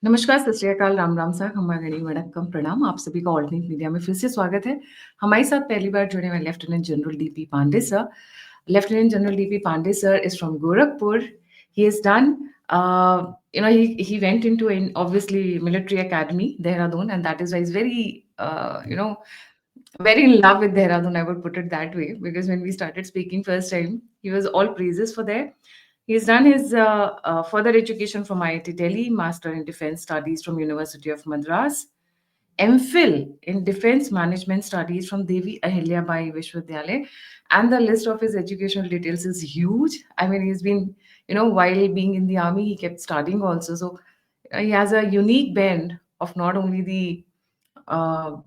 नमस्कार, सत श्री अकाल, राम राम साहब, खम्मा-गणी, वणक्कम, प्रणाम। आप सभी का ऑल्टरनेट मीडिया में फिर से स्वागत है। हमारे साथ पहली बार जुड़े हुए लेफ्टिनेंट जनरल डीपी पांडे सर। Lieutenant general DP Pandey sir is from Gorakhpur. He has done, he went into an obviously military academy, Dehradun, and that is why he's very, very in love with Dehradun. I would put it that way because when we started speaking first time, he was all praises for there. He's done his further education from IIT Delhi, Master in Defense Studies from University of Madras, MPhil in Defense Management Studies from Devi Ahilyabai Vishwavidyalaya, and the list of his educational details is huge. I mean, he's been, while being in the army, he kept studying also. So he has a unique bend of not only uh,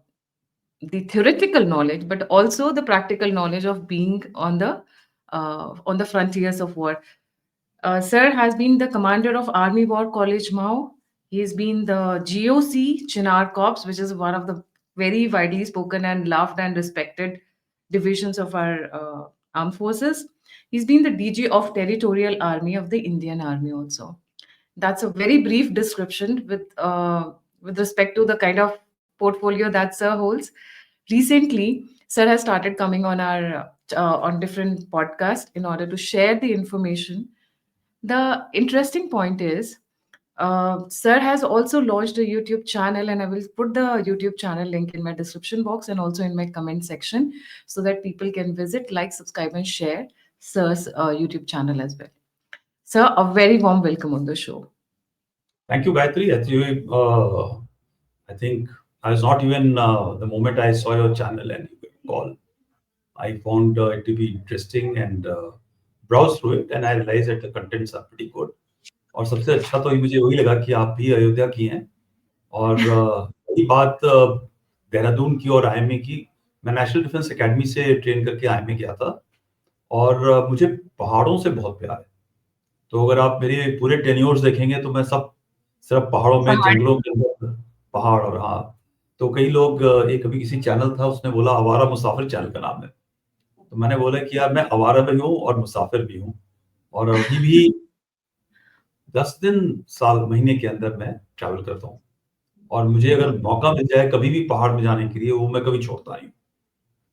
the theoretical knowledge, but also the practical knowledge of being on the frontiers of war. Sir has been the commander of Army War College Mao. He's been the GOC Chinar Corps, which is one of the very widely spoken and loved and respected divisions of our armed forces. He's been the DG of Territorial Army of the Indian Army also. That's a very brief description with respect to the kind of portfolio that Sir holds. Recently, Sir has started coming on our on different podcasts in order to share the information. The interesting point is, Sir has also launched a YouTube channel, and I will put the YouTube channel link in my description box and also in my comment section so that people can visit, like, subscribe, and share Sir's YouTube channel as well. Sir, a very warm welcome on the show. Thank you, Gayatri. Actually, I think I was not even the moment I saw your channel and you call, I found it to be interesting and browsed through it, and I realized that the contents are pretty good. और सबसे अच्छा तो मुझे वही लगा कि आप भी अयोध्या की हैं और वही बात देहरादून की और आईएमए की। मैं नेशनल डिफेंस एकेडमी से ट्रेन करके आईएमए गया था और मुझे पहाड़ों से बहुत प्यार है। तो अगर आप मेरे पूरे टेन्योर्स देखेंगे तो मैं सब सिर्फ पहाड़ों में, जंगलों के अंदर पहाड़ और हाँ, तो कई लोग एक अभी किसी चैनल था उसने बोला आवारा मुसाफिर चैनल का नाम है। तो मैंने बोला कि यार मैं आवारा भी हूँ और मुसाफिर भी हूँ और अभी भी 10 दिन, साल, महीने के अंदर मैं ट्रैवल करता हूँ और मुझे अगर मौका मिल जाए कभी भी पहाड़ में जाने के लिए वो मैं कभी छोड़ता नहीं हूँ।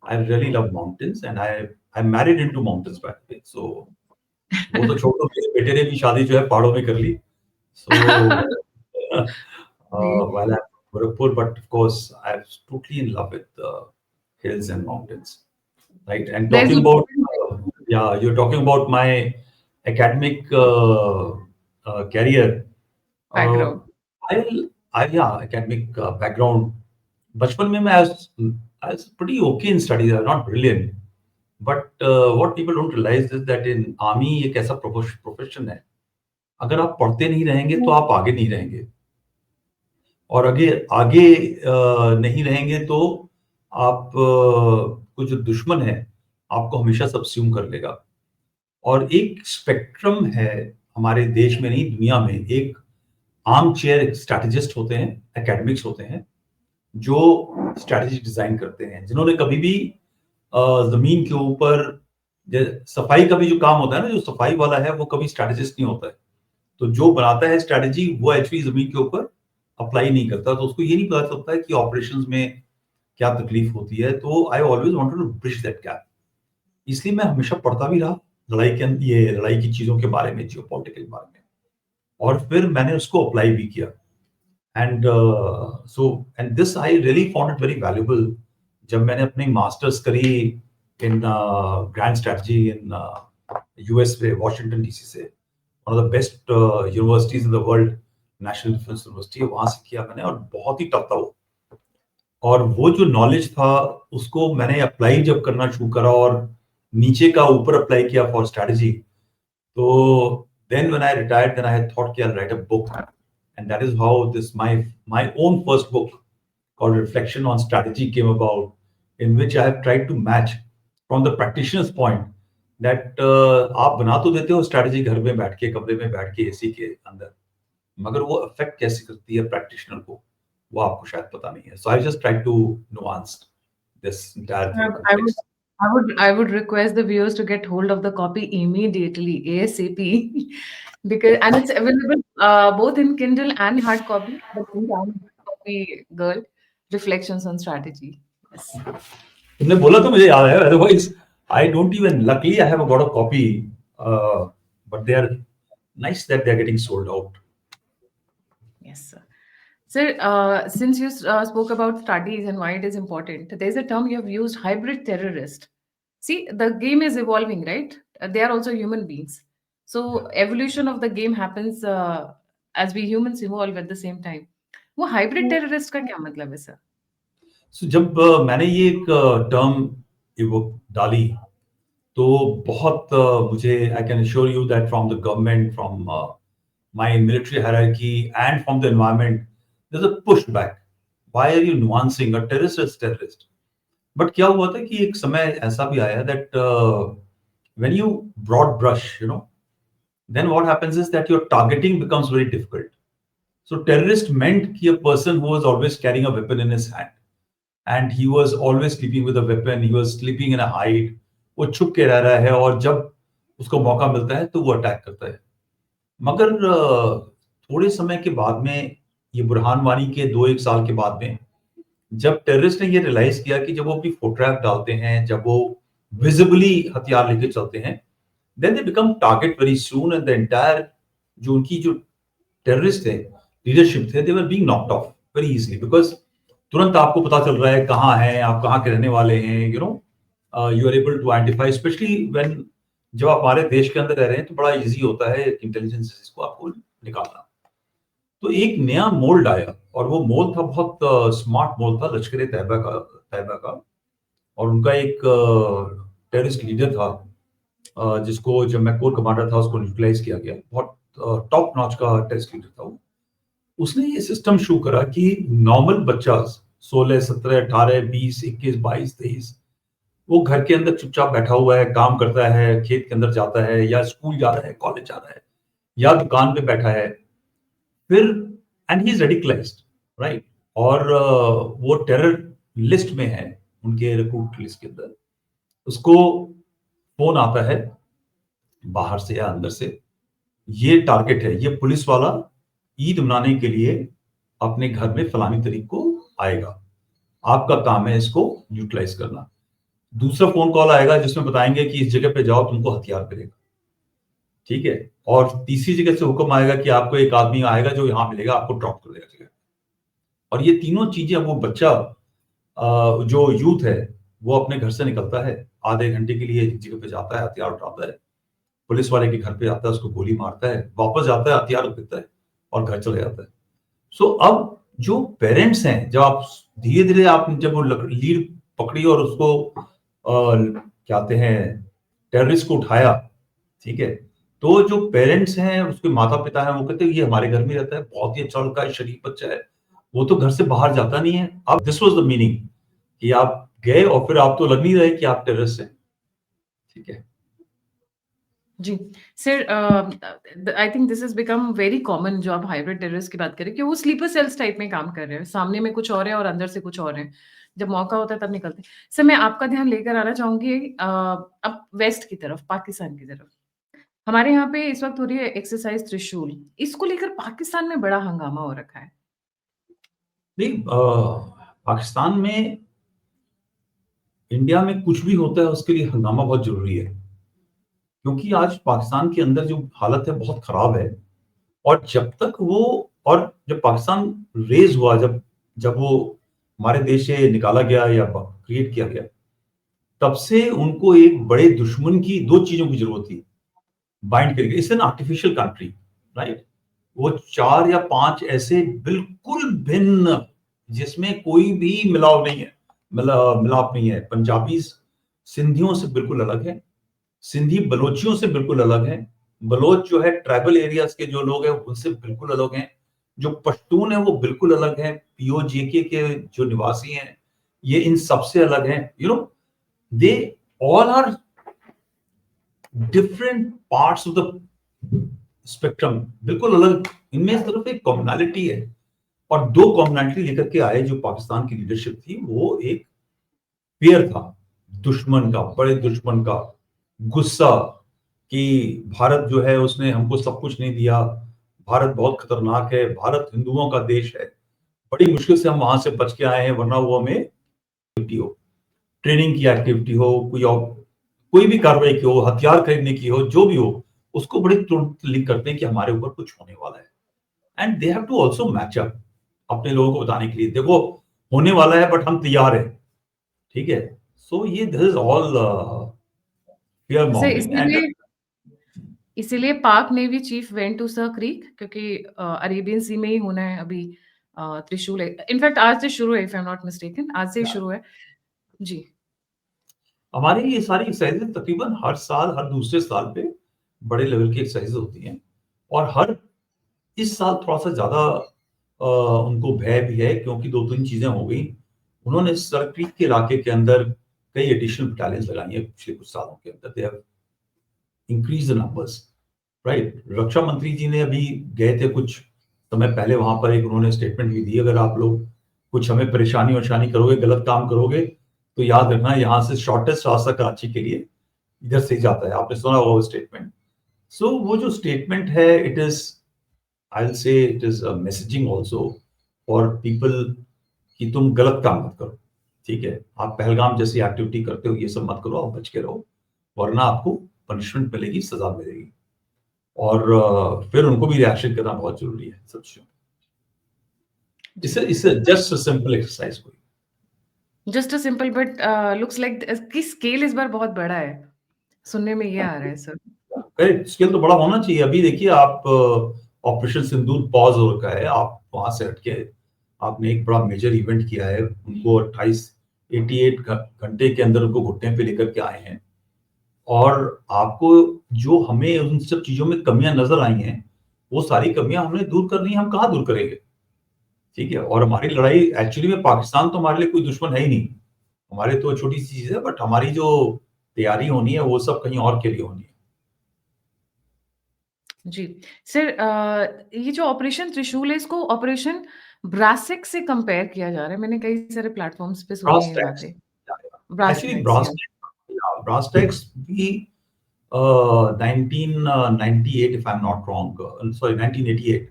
I really love mountains and I am married into mountains by the way. So वो तो छोड़ो, मेरे बेटे ने भी शादी जो है पहाड़ों में कर ली। So, while I'm in Gorakhpur, but of course, I'm totally in love with hills and mountains, right? And There's talking a about, you're talking about my academic career. Uh, background. academic background. बचपन में मैं I was pretty okay in studies. I was not brilliant, but what people don't realize is that in army एक ऐसा profession है, अगर आप पढ़ते नहीं रहेंगे तो आप आगे नहीं रहेंगे और आगे आगे नहीं रहेंगे तो आप को जो दुश्मन है आपको हमेशा सबस्यूम कर लेगा। और एक स्पेक्ट्रम है हमारे देश में नहीं, दुनिया में। एक आर्म चेयर स्ट्रैटेजिस्ट होते हैं, एकेडमिक्स होते हैं जो स्ट्रैटेजी डिजाइन करते हैं, जिन्होंने कभी भी जमीन के ऊपर सफाई का भी जो काम होता है ना, जो सफाई वाला है वो कभी स्ट्रैटेजिस्ट नहीं होता है। तो जो बनाता है स्ट्रैटेजी वो एक्चुअली जमीन के ऊपर अप्लाई नहीं करता, तो उसको ये नहीं पता चलता है कि ऑपरेशंस में क्या तकलीफ होती है। तो I always wanted to bridge that gap, इसलिए मैं हमेशा पढ़ता भी रहा लड़ाई की चीजों के बारे में, जियोपॉलिटिकल के बारे में, और फिर मैंने उसको अप्लाई भी किया। And and this I really found it very valuable जब मैंने अपनी मास्टर्स करी इन ग्रैंड स्ट्रैटेजी इन यूएस में, वॉशिंगटन डीसी से, one of the best universities in the world, national defence university, वहां से किया मैंने और बहुत ही टफ था वो। और वो जो नॉलेज था उसको मैंने अप्लाई जब करना शुरू करा और नीचे का ऊपर अप्लाई किया फॉर स्ट्रैटेजी, तो then when I retired then I had thought कि I write a book, and that is how this my own first book called Reflection on Strategy came about, in which I have tried to match from the practitioner's point that आप बना तो देते हो strategy घर में बैठ के, कमरे में बैठ के, एसी के अंदर, मगर वो अफेक्ट कैसे करती है प्रैक्टिशनर को वो आपको शायद पता नहीं है। So I just try to nuance this entire thing. I would request the viewers to get hold of the copy immediately, ASAP, because and it's available both in Kindle and hard copy. But since I'm a hard copy girl, reflections on strategy. Yes. तुमने बोला तो मुझे याद है, otherwise I don't even, luckily I have got a copy, but they are nice that they are getting sold out. Yes, sir. Sir, since you spoke about studies and why it is important, there's a term you have used, hybrid terrorist. See, the game is evolving, right? They are also human beings. Yeah. So evolution of the game happens as we humans evolve at the same time. वो hybrid terrorist का क्या मतलब है sir? So जब मैंने ये एक term वो डाली, तो बहुत मुझे, I can assure you that from the government, from my military hierarchy and from the environment, there's a pushback. Why are you nuancing? A terrorist is terrorist. But क्या हुआ था कि एक समय ऐसा भी आया that when you broad brush, then what happens is that your targeting becomes very difficult. So terrorist meant कि a person who was always carrying a weapon in his hand, and he was always sleeping with a weapon, he was sleeping in a hide, वो छुप के रह रहा है और जब उसको मौका मिलता है तो वो अटैक करता है. मगर थोड़े समय के बाद में, ये बुरहान वानी के 2-1 साल के बाद में, जब टेररिस्ट ने ये रियलाइज किया कि जब वो अपनी फोटोग्राफ डालते हैं, जब वो विजिबली हथियार लेके चलते हैं, then they become target very soon, and the entire जो उनकी जो टेररिस्ट थे, लीडरशिप थे, they were being knocked off very easily, because तुरंत आपको पता चल रहा है कहाँ हैं आप, कहाँ के रहने वाले हैं, you are able to identify, specially when जब आप हमारे देश के अंदर रह रहे हैं तो बड़ा इजी होता है इंटेलिजेंस को आपको निकालना. तो एक नया मोल्ड आया, और वो मोल्ड था बहुत स्मार्ट मोल्ड था, लश्कर तैयबा का. और उनका एक टेररिस्ट लीडर था, जिसको जब मैं कोर कमांडर था उसको न्यूट्रलाइज किया गया. बहुत टॉप नॉच का टेररिस्ट लीडर था वो. उसने ये सिस्टम शुरू करा कि नॉर्मल बच्चा 16, 17, 18, 20, 21, 22, 23 वो घर के अंदर चुपचाप बैठा हुआ है, काम करता है, खेत के अंदर जाता है, या स्कूल जा रहा है, कॉलेज जा रहा है, या दुकान पे बैठा है, फिर and he is radicalised, right. और वो टेरर लिस्ट में है, उनके रिक्रूट लिस्ट के अंदर. उसको फोन आता है बाहर से या अंदर से, ये टारगेट है, ये पुलिस वाला ईद मनाने के लिए अपने घर में फलानी तारीख को आएगा, आपका काम है इसको न्यूट्रलाइज करना. दूसरा फोन कॉल आएगा जिसमें बताएंगे कि इस जगह पे जाओ, तुमको हथियार मिलेगा, ठीक है. और तीसरी जगह से हुक्म आएगा कि आपको एक आदमी आएगा जो यहाँ मिलेगा, आपको ड्रॉप कर देगा जगह. और ये तीनों चीजें, वो बच्चा जो यूथ है वो अपने घर से निकलता है, आधे घंटे के लिए एक जगह पे जाता है, हथियार उठाता है, पुलिस वाले के घर पे आता है, उसको गोली मारता है, वापस जाता है, हथियार देता है और घर चले जाता है. सो अब जो पेरेंट्स हैं, जब आप धीरे धीरे आप जब वो लीड पकड़ी और उसको क्या कहते हैं टेररिस्ट को उठाया, ठीक है, तो जो पेरेंट्स हैं, उसके माता पिता हैं, वो कहते हैं ये हमारे घर में रहता है, बहुत ही अच्छा लड़का है, शरीफ बच्चा है, वो तो घर से बाहर जाता नहीं है. अब दिस वाज द मीनिंग कि आप गए और फिर आप तो लग नहीं रहे कि आप टेररिस्ट हैं, ठीक है. जी sir, I think this is become very common, जो आप हाइब्रिड टेररिस्ट की बात करें कि वो स्लीपर सेल्स टाइप में काम कर रहे हैं, सामने में कुछ और है और अंदर से कुछ और है, जब मौका होता है तब निकलते हैं. सर, मैं आपका ध्यान लेकर आना चाहूंगी अब वेस्ट की तरफ, पाकिस्तान की तरफ. हमारे यहाँ पे इस वक्त हो रही है एक्सरसाइज त्रिशूल, इसको लेकर पाकिस्तान में बड़ा हंगामा हो रखा है. नहीं, पाकिस्तान में, इंडिया में कुछ भी होता है उसके लिए हंगामा बहुत जरूरी है, क्योंकि आज पाकिस्तान के अंदर जो हालत है बहुत खराब है. और जब तक वो, और जब पाकिस्तान रेज हुआ, जब जब वो हमारे देश से निकाला गया या क्रिएट किया गया, तब से उनको एक बड़े दुश्मन की, दो चीजों की जरूरत थी बाइंड करके. It's an artificial country, right. वो 4 या 5 ऐसे बिल्कुल भिन्न, जिसमें कोई भी मिलाव नहीं है, मिलाप नहीं है. पंजाबी सिंधियों से बिल्कुल अलग है, सिंधी बलोचियों से बिल्कुल अलग है, बलोच जो है ट्राइबल एरियाज के जो लोग हैं उनसे बिल्कुल अलग हैं, जो पश्तून है वो बिल्कुल अलग है, पीओजेके के जो निवासी हैं ये इन सबसे अलग हैं. They all are different parts of the spectrum, बिल्कुल अलग. इनमें सिर्फ एक कॉमनैलिटी है, और 2 कॉमनैलिटी लेकर के आए जो पाकिस्तान की लीडरशिप थी. वो एक फियर था, दुश्मन का, बड़े दुश्मन का गुस्सा कि भारत जो है उसने हमको सब कुछ नहीं दिया, भारत बहुत खतरनाक है, भारत हिंदुओं का देश है, बड़ी मुश्किल से हम वहां से बच के आए हैं, वरना वो हमें एक्टिविटी हो, ट्रेनिंग की एक्टिविटी हो, कोई भी कार्रवाई की हो, हथियार खरीदने की हो, जो भी हो, उसको बड़ी तुरंत लिंक करते हैं कि हमारे ऊपर कुछ होने वाला है। And they have to also match up अपने लोगों को बताने के लिए, देखो होने वाला है बट हम तैयार हैं, ठीक है। सो ये this is all fear sir mongering and इसीलिए Pak navy chief went to Sir Creek, क्योंकि अरेबियन सी में ही होना है अभी त्रिशूल। इनफैक्ट आज से शुरू है, if I am not mistaken, आज से ही शुरू है जी। हमारी ये सारी एक्सरसाइजेज तकरीबन हर साल, हर दूसरे साल पे बड़े लेवल की एक्सरसाइज होती हैं, और हर इस साल थोड़ा सा ज्यादा उनको भय भी है, क्योंकि दो तीन चीजें हो गई। उन्होंने सर क्रीक के इलाके के अंदर कई एडिशनल बटालियंस लगाई हैं पिछले कुछ सालों के अंदर, they have increase the numbers, right. रक्षा मंत्री जी ने अभी गए थे कुछ समय पहले वहां पर, एक उन्होंने स्टेटमेंट भी दी, अगर आप लोग कुछ हमें परेशानी वरेशानी करोगे, गलत काम करोगे, तो याद रखना यहाँ से शॉर्टेस्ट रास्ता कराची के लिए इधर से ही जाता है। आपने सुना होगा वो स्टेटमेंट। सो वो जो स्टेटमेंट है, it is, I will say it is a messaging also for people कि तुम गलत काम मत करो, ठीक है। आप पहलगाम जैसी एक्टिविटी करते हो, ये सब मत करो, आप बच के रहो, वरना आपको पनिशमेंट मिलेगी, सजा मिलेगी। और फिर उनको भी रिएक्शन करना बहुत जरूरी है सब चीजों। इससे जस्ट सिंपल एक्सरसाइज कोई, just a simple but looks like की स्केल इस बार बहुत बड़ा है, सुनने में ये आ रहा है सर। स्केल तो बड़ा होना चाहिए। अभी देखिए आप, ऑपरेशन सिंदूर पॉज हो रखा है, आप वहां से हटके आपने एक बड़ा मेजर इवेंट किया है, उनको 88 घंटे के अंदर उनको घुटने पे लेकर के आए हैं, और आपको जो हमें उन सब चीजों में कमियां नजर आई हैं, वो सारी कमियां हमने दूर करनी है। हम कहाँ दूर करेंगे, ठीक है। और हमारी लड़ाई एक्चुअली में, पाकिस्तान तो हमारे लिए कोई दुश्मन है ही नहीं, हमारे तो छोटी सी चीज है, बट हमारी जो तैयारी होनी है वो सब कहीं और के लिए होनी है। जी सर, ये जो ऑपरेशन त्रिशूल है, इसको ऑपरेशन ब्रासिक से कंपेयर किया जा रहा है, मैंने कई सारे प्लेटफॉर्म्स पे सुनी है ब्रास ये टैक्स, बातें। ब्रास एक्चुअली टैक्स, या ब्रास टैक्स भी 1998 if I am not wrong, sorry 1988,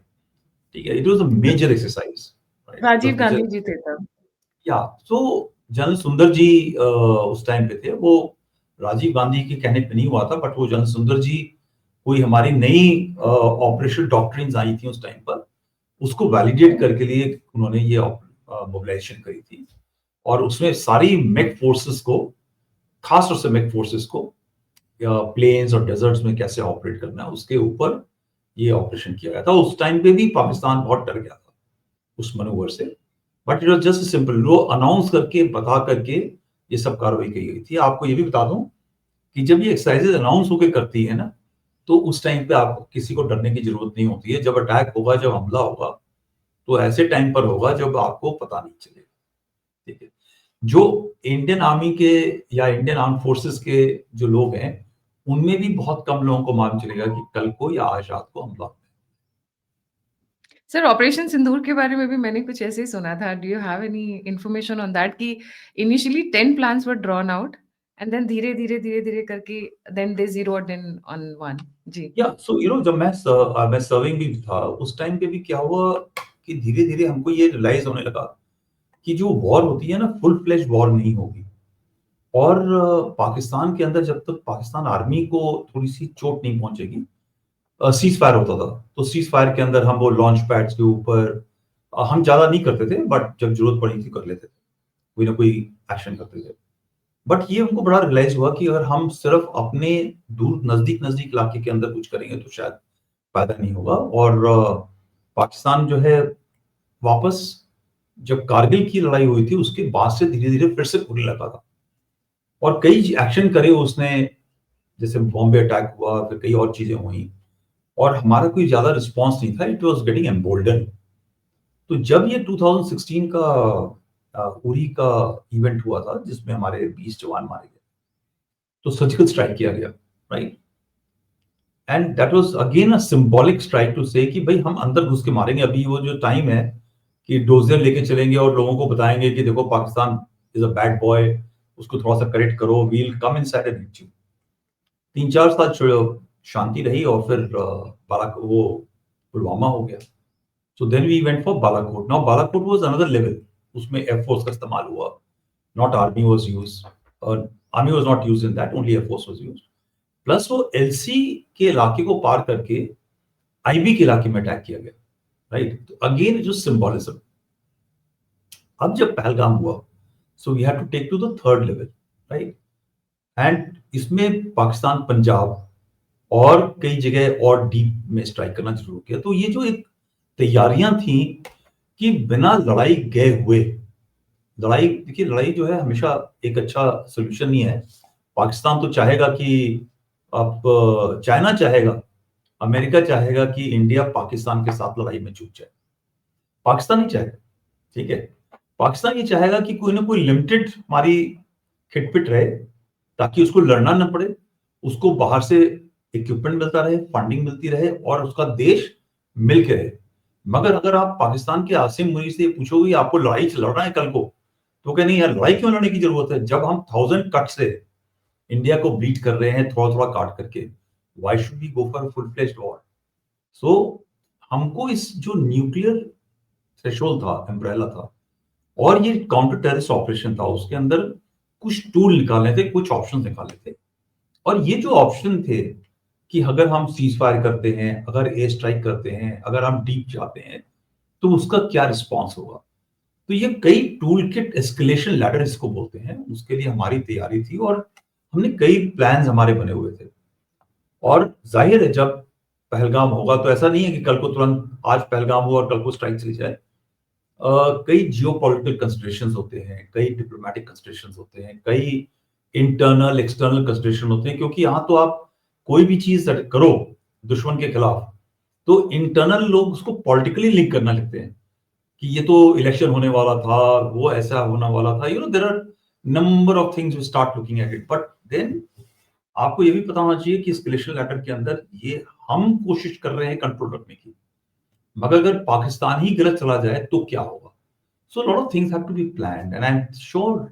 ठीक है, it was a major exercise, right, it Rajiv was major. Gandhi ji थे तब। या सो जनरल सुंदर जी उस टाइम पे थे, वो राजीव गांधी के कहने पे नहीं हुआ था, बट वो जनरल सुंदर जी, कोई हमारी नई ऑपरेशन डॉक्ट्रिन्स आई थी उस टाइम पर, उसको वैलिडेट करके लिए उन्होंने ये मोबिलाइजेशन करी थी, और उसमें सारी मेक फोर्सेस को, खास तौर से मेक फोर्सेस को प्लेन्स और डेजर्ट्स में कैसे ऑपरेट करना है, उसके ऊपर ये ऑपरेशन किया गया था। उस टाइम पे भी पाकिस्तान बहुत डर गया था उस मनोवर से, but it was just simple, वो अनाउंस करके, बता करके ये सब कार्रवाई की गई थी। आपको ये भी बता दूं कि जब ये एक्सरसाइजेज अनाउंस होकर करती है ना, तो उस टाइम पे आपको किसी को डरने की जरूरत नहीं होती है। जब अटैक होगा, जब हमला होगा, तो ऐसे टाइम पर होगा जब आपको पता नहीं चलेगा, ठीक है। जो इंडियन आर्मी के या इंडियन आर्म फोर्सेस के जो लोग हैं, उनमें भी बहुत कम लोगों को मालूम चलेगा कि कल को या आज रात को हमला। सर ऑपरेशन सिंदूर के बारे में भी मैंने कुछ ऐसे ही सुना था, do you have any information on that, कि initially 10 plans were drawn out and then धीरे धीरे धीरे धीरे करके then they zeroed in on one. जी या सो यू नो, जब मैं सर्विंग भी था उस टाइम पे भी क्या हुआ कि धीरे धीरे हमको ये रियलाइज होने लगा कि जो वॉर होती है ना, फुल फ्लेज वॉर नहीं होगी। और पाकिस्तान के अंदर जब तक पाकिस्तान आर्मी को थोड़ी सी चोट नहीं पहुंचेगी, सीज फायर होता था, तो सीज फायर के अंदर हम वो लॉन्च पैड्स के ऊपर हम ज्यादा नहीं करते थे, बट जब जरूरत पड़ी थी कर लेते थे, कोई ना कोई एक्शन करते थे। बट ये हमको बड़ा रियलाइज हुआ कि अगर हम सिर्फ अपने दूर नजदीक नजदीक इलाके के अंदर कुछ करेंगे तो शायद फायदा नहीं होगा। और पाकिस्तान जो है, वापस जब कारगिल की लड़ाई हुई थी उसके बाद से धीरे धीरे फिर से खुलने लगा था, और कई एक्शन करे उसने, जैसे बॉम्बे अटैक हुआ, फिर कई और चीजें हुई, और हमारा कोई ज्यादा रिस्पॉन्स नहीं था, इट वॉज गेटिंग एम्बोल्डन। तो जब ये 2016 का उरी का इवेंट हुआ था, जिसमें हमारे 20 जवान मारे गए, तो सर्जिकल स्ट्राइक किया गया, right, and that was again a symbolic strike to say कि भाई हम अंदर घुस के मारेंगे। अभी वो जो टाइम है कि डोजर लेके चलेंगे और लोगों को बताएंगे कि देखो Pakistan is a bad boy, उसको थोड़ा सा करेक्ट करो, we'll come inside and hit you. 3-4 साल शांति रही और फिर वो पुलवामा हो गया। So then we went for Balakot. Now Balakot was another level, उसमें एयरफोर्स का इस्तेमाल हुआ, नॉट आर्मी वाज यूज्ड, और army was not used in that, only air force was used. Plus वो एलसी के इलाके को पार करके आईबी के इलाके में अटैक किया गया, राइट। तो अगेन जो सिंबोलिज्म, अब जब पहलगाम हुआ, so we have to take to the third level, right. And इसमें पाकिस्तान, पंजाब और कई जगह और डीप में स्ट्राइक करना शुरू हो गया। तो ये जो एक तैयारियां थी कि बिना लड़ाई गए हुए, लड़ाई, देखिए लड़ाई जो है हमेशा एक अच्छा सोल्यूशन नहीं है। पाकिस्तान तो चाहेगा कि अब चाइना चाहेगा, अमेरिका चाहेगा कि इंडिया पाकिस्तान के साथ लड़ाई में जुट जाए। पाकिस्तान नहीं चाहेगा, ठीक है। पाकिस्तान ये चाहेगा कि कोई ना कोई लिमिटेड हमारी खिटपिट रहे, ताकि उसको लड़ना न पड़े, उसको बाहर से इक्विपमेंट मिलता रहे, फंडिंग मिलती रहे और उसका देश मिलके रहे। मगर अगर आप पाकिस्तान के आसिम मुनीर से पूछोगे आपको लड़ाई लड़ना है कल को, तो कह नहीं यार, लड़ाई क्यों लड़ने की जरूरत है जब हम 1000 कट से इंडिया को बीट कर रहे हैं, थोड़ा थोड़ा काट करके। Why should we go for full fledged war? So हमको इस जो न्यूक्लियर थ्रेशोल्ड था, अम्ब्रेला था, और ये काउंटर टेररिस्ट ऑपरेशन था, उसके अंदर कुछ टूल निकालने थे, कुछ ऑप्शन निकालने थे। और ये जो ऑप्शन थे कि अगर हम सीज फायर करते हैं, अगर एयर स्ट्राइक करते हैं, अगर हम डीप जाते हैं, तो उसका क्या रिस्पॉन्स होगा। तो ये कई टूल किट, एस्केलेशन लैडर इसको बोलते हैं, उसके लिए हमारी तैयारी थी और हमने कई प्लान्स हमारे बने हुए थे। और जाहिर है जब पहलगाम होगा तो ऐसा नहीं है कि कल को तुरंत आज पहलगाम हो और कल को स्ट्राइक चली जाए। कई जियोपॉलिटिकल कंसिडरेशंस होते हैं, कई डिप्लोमेटिक कंसिडरेशंस होते हैं, कई इंटरनल एक्सटर्नल कंसिडरेशन होते हैं, क्योंकि यहाँ तो आप कोई भी चीज करो दुश्मन के खिलाफ, तो इंटरनल लोग उसको पॉलिटिकली लिंक करना लगते हैं कि ये तो इलेक्शन होने वाला था, वो ऐसा होने वाला था, there are number of things we start looking at it. But then आपको ये भी पता होना चाहिए कि एस्केलेशन लैडर के अंदर ये हम कोशिश कर रहे हैं कंट्रोल रखने की, मगर अगर पाकिस्तान ही गलत चला जाए तो क्या होगा। So lot of things have to be planned and I am sure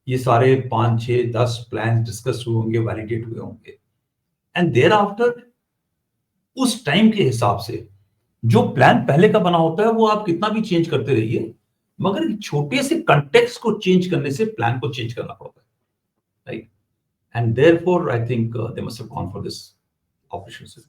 ये सारे 5, 6, 10 प्लान डिस्कस हुए होंगे, वैलिडेट हुए होंगे, एंड देयर आफ्टर उस टाइम के हिसाब से जो प्लान पहले का बना होता है वो आप कितना भी चेंज करते रहिए, मगर एक छोटे से कंटेक्स्ट को चेंज करने से प्लान को चेंज करना पड़ता है, right. And therefore I think they must have gone for this operation.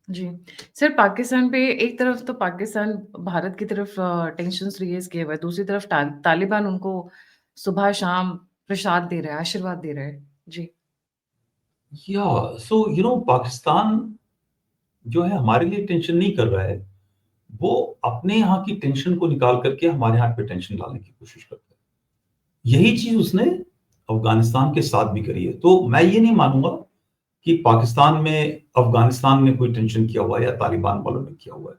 जी। सर, पाकिस्तान पे एक तरफ तो पाकिस्तान भारत की तरफ टेंशन्स रेज़ किए हुआ है, दूसरी तरफ तालिबान उनको सुबह-शाम प्रसाद दे रहा है, आशीर्वाद दे रहा है। जी। या सो पाकिस्तान जो है हमारे लिए टेंशन नहीं कर रहा है, वो अपने यहाँ की टेंशन को निकाल करके हमारे यहाँ पे टेंशन डालने की कोशिश करता है। यही चीज उसने अफगानिस्तान के साथ भी करी है। तो मैं ये नहीं मानूंगा कि पाकिस्तान में अफगानिस्तान में कोई टेंशन किया हुआ है या तालिबान वालों ने किया हुआ है।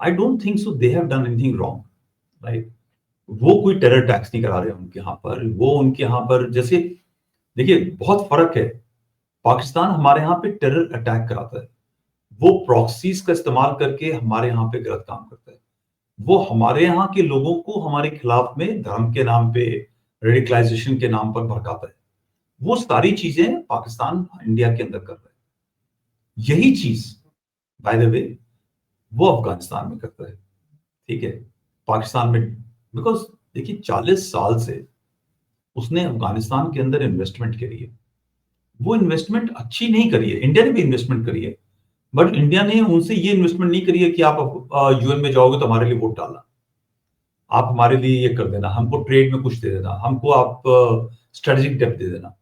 आई don't think so they have done anything wrong, right. वो कोई टेरर अटैक्स नहीं करा रहे उनके यहाँ पर। वो उनके यहाँ पर जैसे, देखिए बहुत फर्क है। पाकिस्तान हमारे यहाँ पे टेरर अटैक कराता है, वो प्रॉक्सीज का इस्तेमाल करके हमारे यहाँ पे गलत काम करता है। वो हमारे यहाँ के लोगों को हमारे खिलाफ में धर्म के नाम पे, रेडिकलाइजेशन के नाम पर भड़काता है। वो सारी चीजें पाकिस्तान इंडिया के अंदर कर रहा है। यही चीज बाय द वे वो अफगानिस्तान में करता है, ठीक है। पाकिस्तान में बिकॉज देखिए 40 साल से उसने अफगानिस्तान के अंदर इन्वेस्टमेंट करी है। वो इन्वेस्टमेंट अच्छी नहीं करी है, इंडिया ने भी इन्वेस्टमेंट करी है, बट इंडिया ने उनसे ये इन्वेस्टमेंट नहीं करी है कि आप यूएन में जाओगे तो हमारे लिए वोट डालना, आप हमारे लिए ये कर देना, हमको ट्रेड में कुछ दे देना, हमको आप स्ट्रेटेजिक डेप्थ दे देना।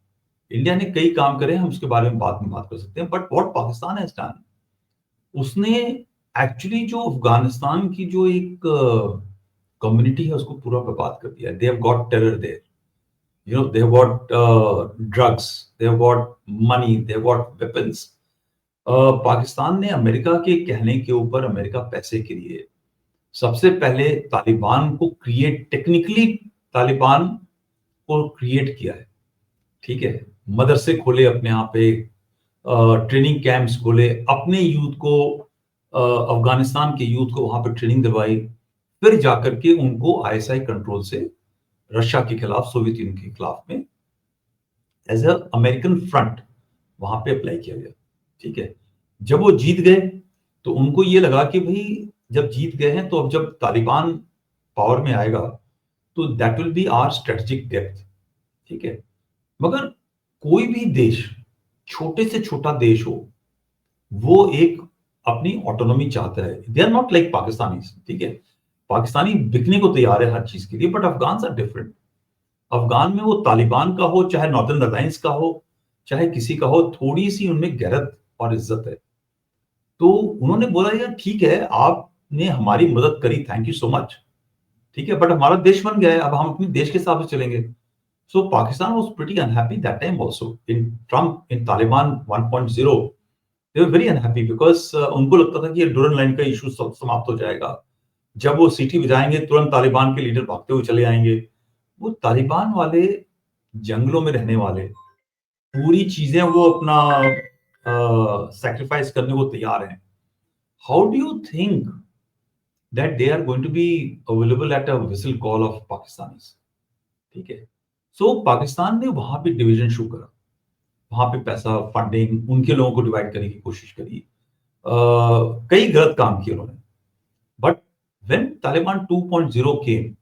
इंडिया ने कई काम करे, हम उसके बारे में बाद में बात कर सकते हैं। But what Pakistan has done, उसने एक्चुअली जो अफगानिस्तान की जो एक कम्युनिटी है उसको पूरा बर्बाद कर दिया। They have got terror there, they have got drugs, they have got money, they have got weapons. Pakistan ने अमेरिका के कहने के ऊपर, अमेरिका पैसे के लिए सबसे पहले तालिबान को टेक्निकली तालिबान को क्रिएट किया है, ठीक है। मदरसे खोले अपने यहाँ पे, ट्रेनिंग कैंप्स खोले, अपने यूथ को, अफगानिस्तान के यूथ को वहां पर ट्रेनिंग दिलवाई, फिर जाकर के उनको आईएसआई कंट्रोल से रशिया के खिलाफ, सोवियत यूनियन के खिलाफ में एज अ अमेरिकन फ्रंट वहां पे अप्लाई किया गया। ठीक है, जब वो जीत गए तो उनको ये लगा कि भाई जब जीत गए हैं तो अब जब तालिबान पावर में आएगा तो that will be our strategic depth. ठीक है, मगर कोई भी देश, छोटे से छोटा देश हो, वो एक अपनी ऑटोनॉमी चाहता है। They are not like Pakistani. ठीक है, पाकिस्तानी बिकने को तैयार है हर चीज के लिए, but Afghan are different. Afghan में वो तालिबान का हो चाहे नॉर्दर्न अलायंस का हो चाहे किसी का हो, थोड़ी सी उनमें गैरत और इज्जत है। तो उन्होंने बोला यार ठीक है, आपने हमारी मदद करी, थैंक यू सो मच। ठीक है, बट हमारा देश बन गया है, अब हम अपने देश के हिसाब से चलेंगे। So Pakistan was pretty unhappy that time also in Trump in Taliban 1.0। They were very unhappy because उनको लगता था कि ये डूरन लाइन का इशू समाप्त हो जाएगा। जब वो सीटी बजाएंगे तुरंत तालिबान के लीडर भागते हुए चले आएंगे। वो तालिबान वाले जंगलों में रहने वाले, पूरी चीजें वो अपना सैक्रिफाइस करने को तैयार हैं। How do you think that they are going to be available at a whistle call of Pakistanis? ठीक है, सो पाकिस्तान ने वहां पे डिवीजन शुरू करा, वहां पे पैसा फंडिंग उनके लोगों को डिवाइड करने की कोशिश करी। कई गलत काम किए उन्होंने, बट व्हेन तालिबान 2.0 केम,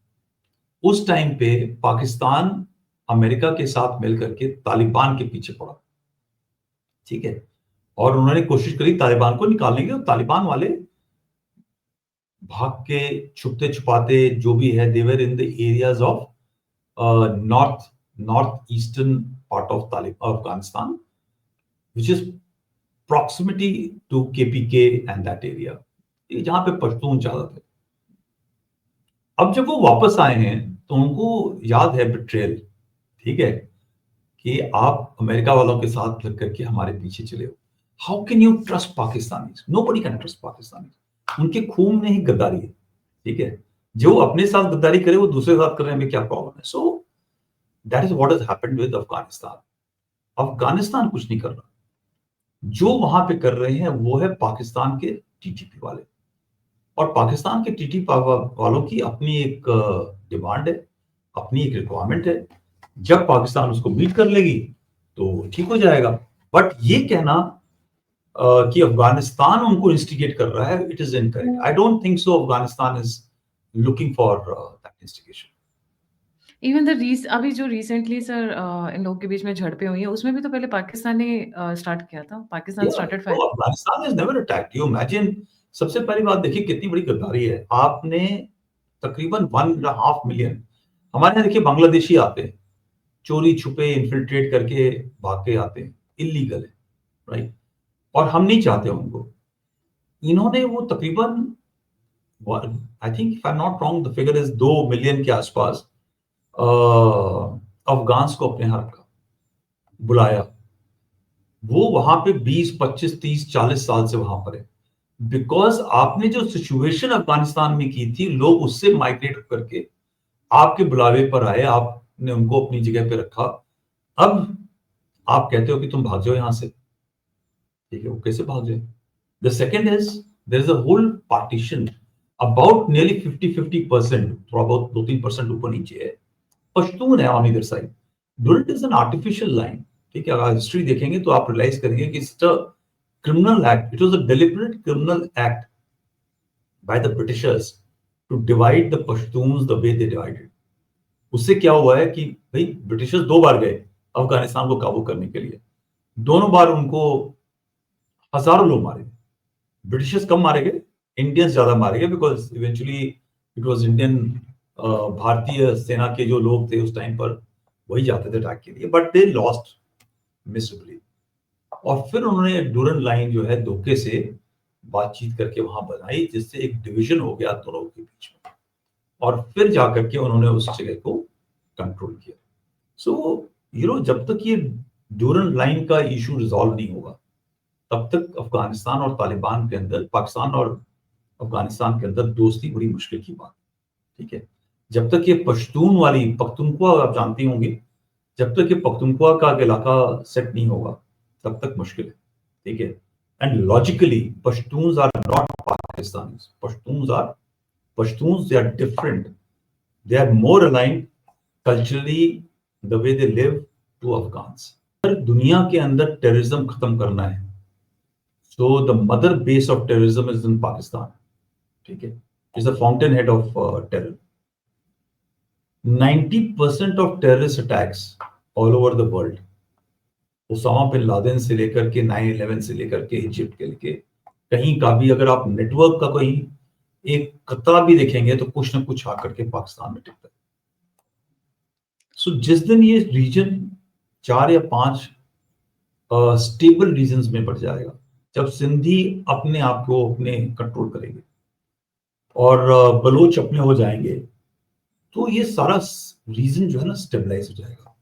उस टाइम पे पाकिस्तान अमेरिका के साथ मिलकर के तालिबान के पीछे पड़ा। ठीक है, और उन्होंने कोशिश करी तालिबान को निकालने की, और तालिबान वाले भाग के छुपते छुपाते जो भी है, they were in the areas of north eastern part of Afghanistan, which is proximity to KPK and that area, जहां पे पश्तून ज्यादा थे। अब जब वो वापस आए हैं तो उनको याद है बिट्रेल। ठीक है, कि आप अमेरिका वालों के साथ लग करके हमारे पीछे चले हो। How can you trust Pakistani? Nobody can trust Pakistani. उनके खून में ही गद्दारी है। ठीक है, जो अपने साथ गद्दारी करे वो दूसरे के साथ करने में क्या प्रॉब्लम है? So that is what has happened with Afghanistan. Afghanistan कुछ नहीं कर रहा, जो वहां पे कर रहे हैं वो है पाकिस्तान के टीटीपी वाले। और पाकिस्तान के टीटीपी वालों की अपनी एक डिमांड है, अपनी एक रिक्वायरमेंट है। जब पाकिस्तान उसको मीट कर लेगी तो ठीक हो जाएगा। बट ये कहना कि अफगानिस्तान उनको इंस्टिगेट कर रहा है, it is incorrect. I don't think so Afghanistan is looking for that instigation. Even अभी जो रिसेंटली सर इन लोगों के बीच में झड़पें हुई हैं, उसमें भी तो पहले पाकिस्तान ने स्टार्ट किया था। Pakistan started fire. Afghanistan is never attacked. You imagine, सबसे पहली बात देखिए कितनी बड़ी गद्दारी है। आपने तकरीबन 1.5 मिलियन, हमारे यहाँ देखिए बांग्लादेशी आते हैं, चोरी छुपे इन्फिल्ट्रेट करके भाग के आते हैं, इलीगल है, राइट? और हम नहीं चाहते उनको। इन्होंने वो तकरीबन, I think if I am not wrong the figure is 2 million के आसपास अफगान्स को अपने यहाँ रखा, बुलाया। वो वहां पे 20, 25, 30, 40 साल से वहां पर है। बिकॉज आपने जो सिचुएशन अफगानिस्तान में की थी, लोग उससे माइग्रेट करके आपके बुलावे पर आए, आपने उनको अपनी जगह पे रखा। अब आप कहते हो कि तुम भाग जाओ यहां से। ठीक है, वो कैसे भाग जाए? The second is there is a whole partition about nearly 50-50%, थोड़ा बहुत 2-3% ऊपर नीचे है, पश्तून है on either side. Durand is an artificial line. ठीक है, अगर हिस्ट्री देखेंगे तो आप रियलाइज करेंगे कि it's a criminal act. It was a deliberate criminal act by the Britishers to divide the Pashtuns the way they divided. उससे क्या हुआ है कि भाई ब्रिटिशर्स 2 बार गए अफगानिस्तान को काबू करने के लिए। दोनों बार उनको हजारों लोग मारे गए। ब्रिटिशर्स कम मारे गए, इंडियंस ज्यादा मारे गए, because eventually it was Indian, भारतीय सेना के जो लोग थे उस टाइम पर वही जाते थे अटैक के लिए, बट दे लॉस्ट मिसेबली। और फिर उन्होंने डूरन लाइन जो है धोखे से बातचीत करके वहां बनाई, जिससे एक डिवीजन हो गया दोनों के बीच में, और फिर जाकर के उन्होंने उस जगह को कंट्रोल किया। सो जब तक ये डूरन लाइन का इशू रिजॉल्व नहीं होगा, तब तक अफगानिस्तान और तालिबान के अंदर, पाकिस्तान और अफगानिस्तान के अंदर दोस्ती बड़ी मुश्किल की बात। ठीक है, जब तक ये पश्तून वाली, पख्तूनख्वा आप जानती होंगी, जब तक ये पख्तूनख्वा का इलाका सेट नहीं होगा तब तक मुश्किल है। ठीक है, and logically Pashtuns are not Pakistanis. Pashtuns, they are different, they are more aligned culturally the way they live to Afghans. अगर दुनिया के अंदर टेररिज्म खत्म करना है, so the mother base of terrorism is in Pakistan. ठीक है, is the fountainhead of terror. 90% of terrorist attacks all over the world, Osama bin Laden से लेकर के 9/11 से लेकर के इजिप्ट के लेके कहीं का भी अगर आप नेटवर्क का कहीं एक कतरा भी देखेंगे तो कुछ ना कुछ आकर के पाकिस्तान में टिकता है। सो जिस दिन ये रीजन 4 या 5 स्टेबल रीजन्स में बढ़ जाएगा, जब सिंधी अपने आप को अपने कंट्रोल करेंगे और बलोच अपने हो जाएंगे, तो ये सारा रीजन जो है ना स्टेबलाइज हो जाएगा।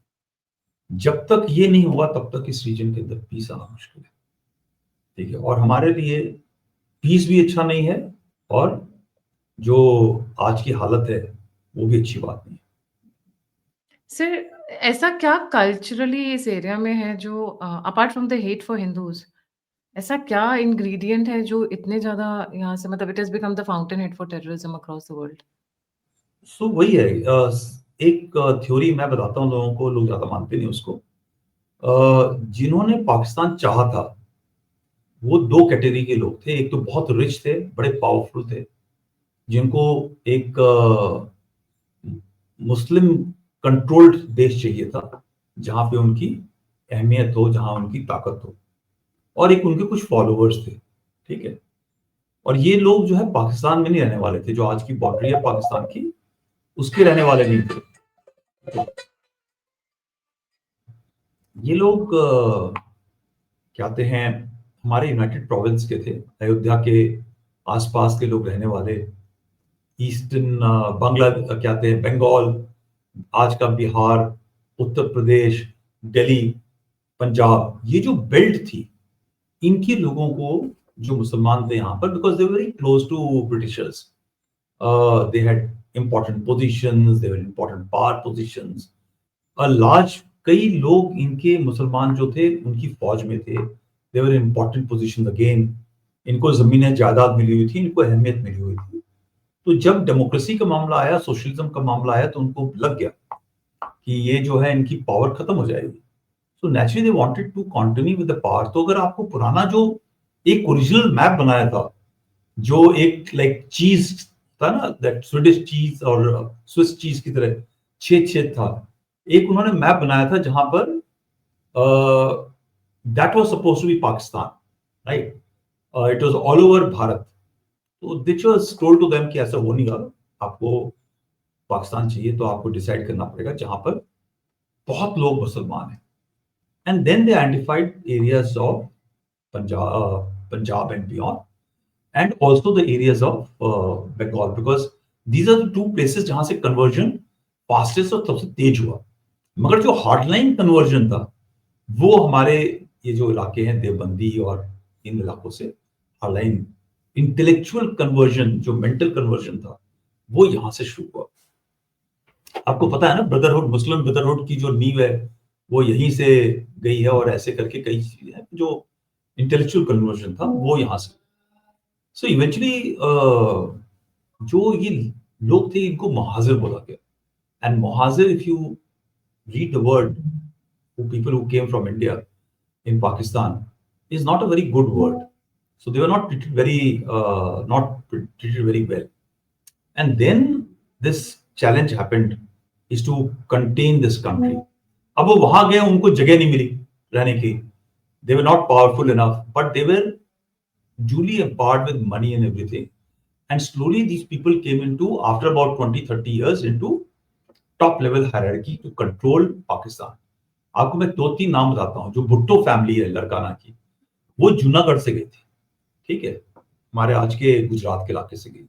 जब तक ये नहीं हुआ तब तक इस रीजन के अंदर पीस आना मुश्किल है। ठीक है, और हमारे लिए पीस भी अच्छा नहीं है और जो आज की हालत है वो भी अच्छी बात नहीं है। सर, ऐसा क्या कल्चरली इस एरिया में है जो apart from the hate for Hindus, ऐसा क्या इंग्रेडिएंट है जो इतने ज्यादा यहाँ से मतलब it has become the fountain head for terrorism across the world? So वही है, एक थ्योरी मैं बताता हूँ लोगों को, लोग ज्यादा मानते नहीं उसको। जिन्होंने पाकिस्तान चाहा था वो दो कैटेगरी के लोग थे। एक तो बहुत रिच थे, बड़े पावरफुल थे, जिनको एक मुस्लिम कंट्रोल्ड देश चाहिए था जहां पे उनकी अहमियत हो, जहां उनकी ताकत हो, और एक उनके कुछ फॉलोअर्स थे। ठीक है, और ये लोग जो है पाकिस्तान में नहीं रहने वाले थे, जो आज की बाउंड्री है पाकिस्तान की उसके रहने वाले नहीं थे। ये लोग कहते हैं हमारे यूनाइटेड प्रोविंस के थे, अयोध्या के आसपास के लोग रहने वाले, ईस्टर्न बांग्ला कहते हैं, बंगाल, आज का बिहार, उत्तर प्रदेश, दिल्ली, पंजाब, ये जो बेल्ट थी इनके लोगों को, जो मुसलमान थे यहाँ पर, because they very close to Britishers, they had important positions, they were important power positions, large, कई लोग इनके मुसलमान जो थे उनकी फौज में थे, they were important position again, इनको जमीनें जायदाद मिली हुई थी, इनको अहमियत मिली हुई थी। तो जब डेमोक्रेसी का मामला आया, सोशलिज्म का मामला आया, तो उनको लग गया कि ये जो है इनकी पावर खत्म हो जाएगी। So naturally they wanted to continue with the power. तो अगर आपको पुराना जो एक ओरिजिनल मैप बनाया था, जो एक लाइक चीज था ना, दैट स्वीडिश चीज और स्विस चीज की तरह छेद छेद था, एक उन्होंने मैप बनाया था जहां पर that was suppose to be Pakistan, right, it was all over Bharat. तो this was told to them कि ऐसा हो नहीं रहा, आपको पाकिस्तान चाहिए तो आपको डिसाइड करना पड़ेगा जहां पर बहुत लोग मुसलमान हैं। And then they identified areas of Punjab and beyond, and also the areas of Bengal, because these are the two places जहां से कन्वर्जन फास्टेस्ट और सबसे तेज हुआ। मगर जो हार्डलाइन कन्वर्जन था वो हमारे ये जो इलाके हैं देवबंदी और इन इलाकों से, हार्डलाइन इंटेलेक्चुअल कन्वर्जन, जो मेंटल कन्वर्जन था, वो यहां से शुरू हुआ। आपको पता है ना, ब्रदरहुड, मुस्लिम ब्रदरहुड की जो नींव है वो यहीं से गई है, और ऐसे करके कई चीजें हैं, जो इंटेलेक्चुअल कन्वर्जन था वो यहां से। सो इवेंचुअली जो ये लोग थे इनको मुहाजिर बोला गया। And मुहाजिर, if you read the word, who people who came from India in Pakistan, is not a very good word. So they were not treated very well. And then this challenge happened, is to contain this country. अब वो वहां गए, उनको जगह नहीं मिली रहने की. They were not powerful enough, but they were duly empowered with money and everything. And slowly these people came into, after about 20-30 years, into top level hierarchy to control Pakistan. आपको मैं 2-3 नाम बताता हूं। जो भुट्टो फैमिली है लड़काना की, वो जूनागढ़ से गई थी, ठीक है, हमारे आज के गुजरात के इलाके से गई।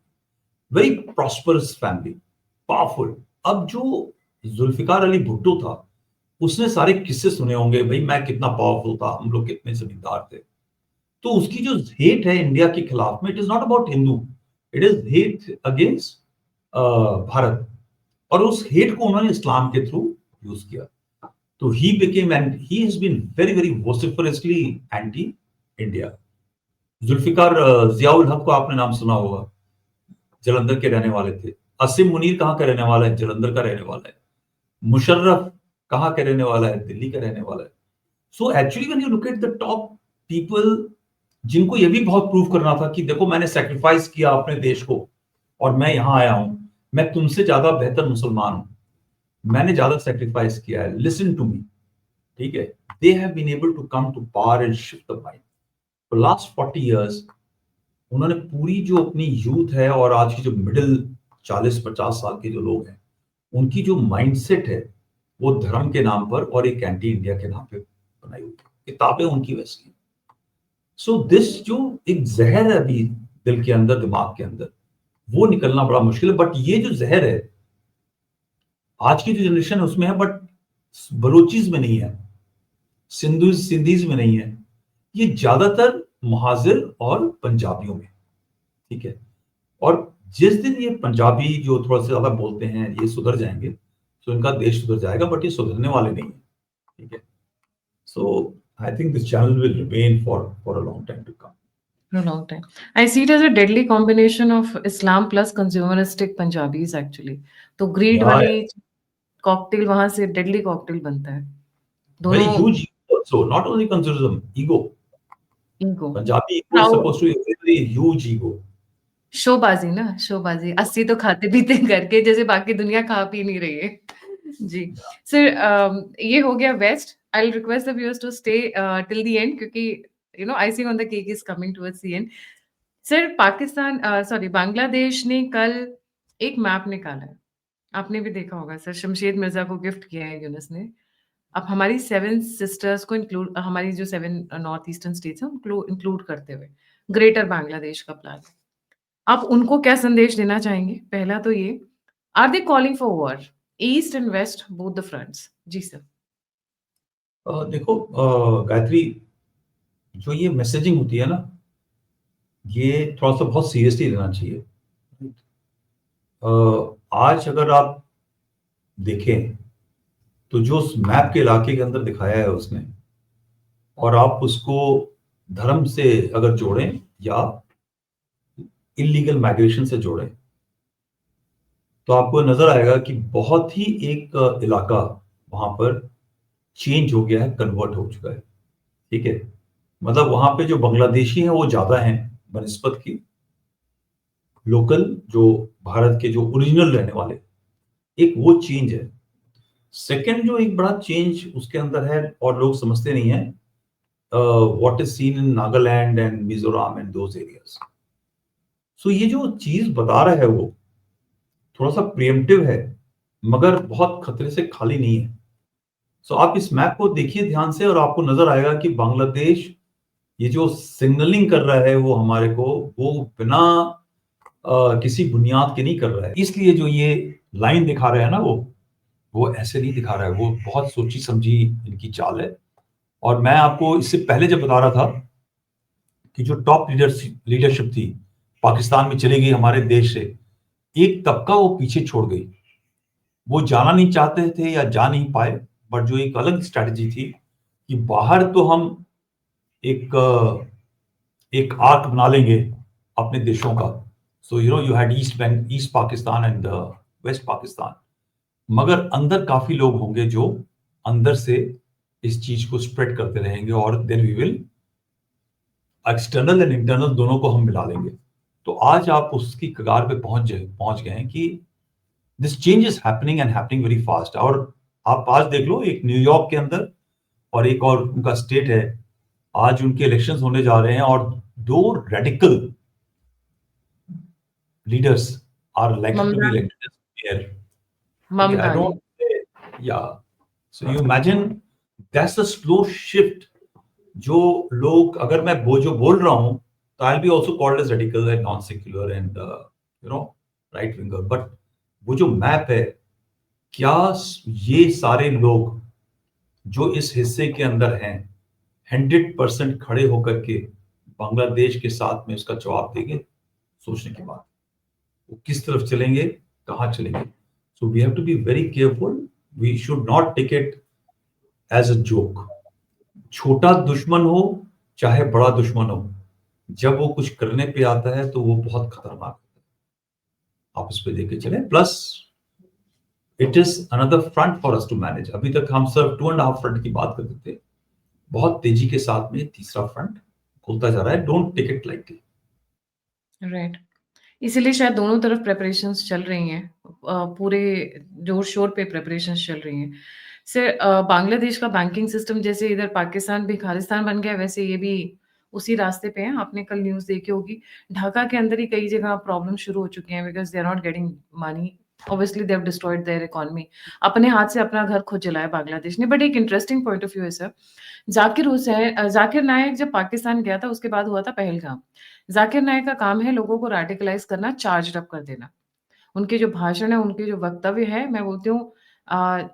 Very prosperous family, powerful. अब जो जुल्फिकार अली भुट्टो था, उसने सारे किस्से सुने होंगे, भाई मैं कितना पावरफुल था, हम लोग कितने जमींदार थे। तो उसकी जो हेट है इंडिया के खिलाफ में, it is not about Hindu, it is hate against Bharat. और उस हेट को उन्होंने इस्लाम के थ्रू यूज किया। तो he became, and he has been very very vociferously anti India. Zulfikar Ziaul Haq को आपने नाम सुना होगा, जलंधर के रहने वाले थे। असीम मुनीर कहाँ का रहने वाला है? जलंधर का रहने वाला है। मुशर्रफ कहाँ का रहने वाला है? दिल्ली का रहने वाला है। So actually when you look at the top people, जिनको ये भी बहुत प्रूव करना था कि देखो मैंने सेक्रीफाइस किया अपने देश को और मैं यहाँ आया हूं, मैं तुमसे ज्यादा बेहतर मुसलमान हूं, मैंने ज्यादा सेक्रीफाइस किया है, लिसन टू मी, ठीक है। They have been able to come to power and shift the mind for last 40 years. उन्होंने पूरी जो अपनी यूथ है और आज की जो मिडिल 40-50 साल के जो लोग हैं, उनकी जो माइंडसेट है वो धर्म के नाम पर और एक एंटी इंडिया के नाम पे बनाई हुई है। किताबें उनकी वैसी हैं। सो दिस जो एक जहर है अभी दिल के अंदर, दिमाग के अंदर, वो निकलना बड़ा मुश्किल है। बट ये जो जहर है आज की जो जनरेशन है उसमें है, बट बलोचिस में नहीं है, सिंधीज में नहीं है, ये ज्यादातर महाजिर और पंजाबियों में, ठीक है। और जिस दिन ये पंजाबी जो थोड़ा सा ज्यादा बोलते हैं ये सुधर जाएंगे तो इनका देश सुधर जाएगा, बट ये सुधरने वाले नहीं है, ठीक है। So I think this channel will remain for a long time to come. For a long time. I see it as a deadly combination of Islam plus consumeristic Punjabis actually. तो greed Yeah, वाली cocktail वहां से deadly cocktail बनता है very दोनों. huge ego also, not only consumerism, ego. Ego, Punjabi ego is supposed to be a very, very huge ego. शोबाजी ना, शोबाजी 80 तो खाते पीते करके जैसे बाकी दुनिया खा पी नहीं रही है. जी सर, ये हो गया west. I will request the viewers to stay till the end क्योंकि icing on the cake is coming towards the end. Sir, Pakistan sorry Bangladesh ने कल एक मैप निकाला है. आपने भी देखा होगा सर, शमशेद मिर्जा को गिफ्ट किया है यूनुस ने. अब हमारी 7 सिस्टर्स को इंक्लूड, हमारी जो 7 नॉर्थ ईस्टर्न स्टेट्स हैं उनको इंक्लूड करते हुए ग्रेटर बांग्लादेश का प्लान. आप उनको क्या संदेश देना चाहेंगे? पहला तो ये, are they calling for war east and west both the fronts? जी सर. देखो गायत्री, जो ये मैसेजिंग होती है ना, ये थोड़ा सा बहुत सीरियसली लेना चाहिए। आज अगर आप देखें तो जो उस मैप के इलाके के अंदर दिखाया है उसने, और आप उसको धर्म से अगर जोड़ें या इलीगल माइग्रेशन से जोड़ें तो आपको नजर आएगा कि बहुत ही एक इलाका वहां पर चेंज हो गया है, कन्वर्ट हो चुका है, ठीक है। मतलब वहां पे जो बांग्लादेशी हैं वो ज्यादा हैं बनिस्बत की लोकल जो भारत के जो ओरिजिनल रहने वाले, एक वो चेंज है। सेकंड जो एक बड़ा चेंज उसके अंदर है और लोग समझते नहीं है, what is scene in Nagaland and Mizoram and those areas. So ये जो चीज बता रहा है वो थोड़ा सा प्रिएम्प्टिव है, मगर बहुत खतरे से खाली नहीं है। सो आप इस मैप को देखिए ध्यान से और आपको नजर आएगा कि बांग्लादेश ये जो सिग्नलिंग कर रहा है वो हमारे को, वो बिना किसी बुनियाद के नहीं कर रहा है। इसलिए जो ये लाइन दिखा रहा है ना वो ऐसे नहीं दिखा रहा है, वो बहुत सोची समझी इनकी चाल है। और मैं आपको इससे पहले जब बता रहा था कि जो टॉप लीडरशिप थी पाकिस्तान में चली गई हमारे देश से, एक तबका वो पीछे छोड़ गई, वो जाना नहीं चाहते थे या जा नहीं पाए, बट जो एक अलग स्ट्रैटेजी थी कि बाहर तो हम एक आर्क बना लेंगे अपने देशों का। So you had East Pakistan and West Pakistan, मगर अंदर काफी लोग होंगे जो अंदर से इस चीज को स्प्रेड करते रहेंगे और then we will external and internal दोनों को हम मिला लेंगे। तो आज आप उसकी कगार पे पहुंच गए हैं कि this change is happening and happening very fast. और आप आज देख लो, एक न्यूयॉर्क के अंदर और एक और उनका स्टेट है, आज उनके इलेक्शंस होने जा रहे हैं और 2 radical leaders are likely to be elected as mayor. I Mamdani. Don't, या so you imagine that's a slow shift. जो लोग, अगर मैं जो बोल रहा हूं तो I be also called as radical and non secular and right winger, but वो जो मैप है, क्या ये सारे लोग जो इस हिस्से के अंदर हैं 100% खड़े होकर के बांग्लादेश के साथ में उसका जवाब देंगे? सोचने की बात, वो किस तरफ चलेंगे, कहां चलेंगे? So we have to be very careful, we should not take it as a joke. छोटा दुश्मन हो चाहे बड़ा दुश्मन हो, जब वो कुछ करने पे आता है तो वो बहुत खतरनाक है, आप उस पर देखे चले। Plus it is another front for us to manage. अभी तक हम सिर्फ 2.5 फ्रंट की बात करते थे, बहुत तेजी के साथ में तीसरा फ्रंट खुलता जा रहा है। Don't take it lightly. Right. इसीलिए शायद दोनों तरफ प्रिपरेशंस चल रही हैं। पूरे जोर-शोर पे प्रिपरेशंस चल रही हैं। बांग्लादेश का बैंकिंग सिस्टम जैसे इधर पाकिस्तान भी खालिस्तान बन गया, वैसे ये भी उसी रास्ते पे है। आपने कल न्यूज़ देखी होगी। ढाका के अंदर ही कई जगह प्रॉब्लम शुरू हो चुकी हैं because they are not getting money. Obviously they have destroyed their economy. अपने हाथ से अपना घर खुद जलाया बांग्लादेश ने। बट एक इंटरेस्टिंग पॉइंट ऑफ व्यू है सर। ज़ाकिर नायक जब पाकिस्तान गया था, उसके बाद हुआ था पहलगाम। ज़ाकिर नायक का काम है लोगों को रैडिकलाइज़ करना, चार्ज्ड अप कर देना। उनके जो भाषण है, उनके जो वक्तव्य है, मैं बोलती हूँ अ,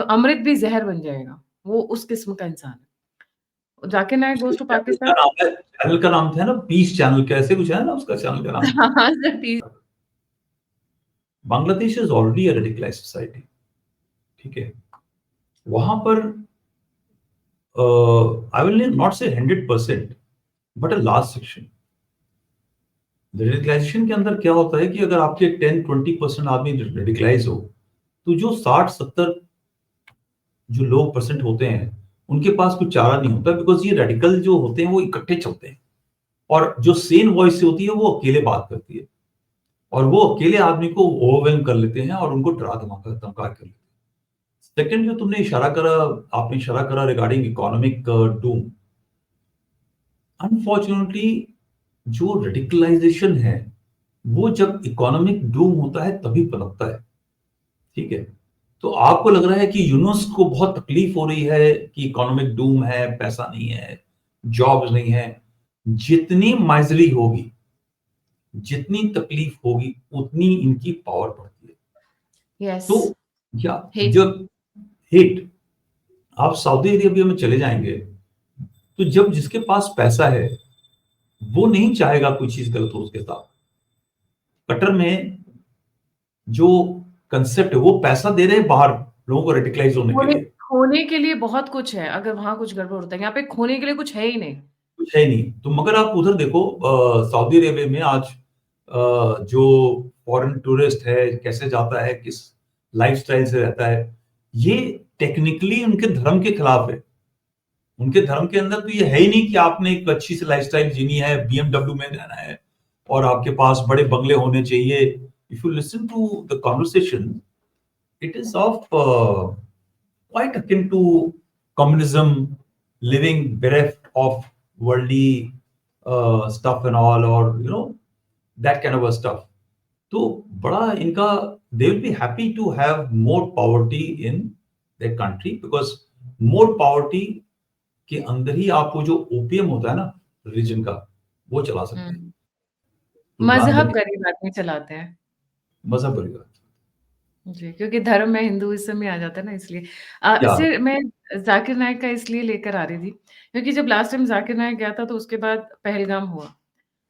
अमृत भी ज़हर बन जाएगा। वो उस किस्म का इंसान है। ज़ाकिर नायक गोज़ टू चैनल का पाकिस्तान। नाम है, चैनल का नाम था ना पीस चैनल, कैसे कुछ है ना उसका चैनल का नाम। हाँ, हाँ, sir please. Bangladesh is already a radicalised society, ठीक है? वहां पर I will not say 100%, but a large section. Radicalisation के अंदर क्या होता है कि अगर आपके 10-20% आदमी रेडिकलाइज हो, तो जो 60-70 जो लोग परसेंट होते हैं, उनके पास कुछ चारा नहीं होता, बिकॉज ये रेडिकल जो होते हैं वो इकट्ठे चलते हैं, और जो सेन वॉइस से होती है वो अकेले बात करती है, और वो अकेले आदमी को ओवरवेलम कर लेते हैं और उनको डरा धमका धमका कर लेते हैं। सेकंड जो तुमने इशारा करा, आपने इशारा करा रिगार्डिंग इकोनॉमिक डूम, अनफॉर्चुनेटली जो रेडिकलाइजेशन है वो जब इकोनॉमिक डूम होता है तभी पनपता है, ठीक है? तो आपको लग रहा है कि यूनुस को बहुत तकलीफ हो रही है कि इकोनॉमिक डूम है, पैसा नहीं है, जॉब्स नहीं है। जितनी माइजरी होगी, जितनी तकलीफ होगी, उतनी इनकी पावर बढ़ती है। यस। तो या हेट। जब हिट, आप सऊदी अरेबिया में चले जाएंगे, तो जब जिसके पास पैसा है वो नहीं चाहेगा कोई चीज गलत हो उसके साथ। कतर में जो कंसेप्ट है, वो पैसा दे रहे हैं बाहर लोगों को रेडिकलाइज होने के खोने लिए, खोने के लिए बहुत कुछ है, अगर वहाँ कुछ गड़बड़ होता है। यहाँ पे खोने के लिए कुछ है ही नहीं। कुछ है नहीं। तो मगर आप उधर देखो, सऊदी अरेबिया में आज जो फॉरेन टूरिस्ट है कैसे जाता है, किस लाइफस्टाइल से रहता है, ये टेक्निकली उनके धर्म के खिलाफ है। उनके धर्म के अंदर तो ये है ही नहीं कि आपने एक अच्छी सी लाइफस्टाइल जीनी है, बीएमडब्ल्यू में रहना है और आपके पास बड़े बंगले होने चाहिए। If you listen to the conversation, it is of quite akin to communism, living bereft of worldly stuff and all, or that kind of a stuff. तो बड़ा इनका, they will be happy to have more poverty in their country, because more poverty के अंदर ही आप वो जो OPM होता है ना रिलीजन का, वो चला सकते हैं। हुँ। तो रन मज़हब द गरीब आदमी चलाते हैं। मजहब बनेगा। जी, क्योंकि धर्म में हिंदुइज़्म में आ जाता है ना इसलिए। या सिर मैं ज़ाकिर नाइक का इसलिए लेकर आ रही थी, क्योंकि जब लास्ट टाइम ज़ाकिर नाइक गया था तो उसके बाद पहलगाम हुआ।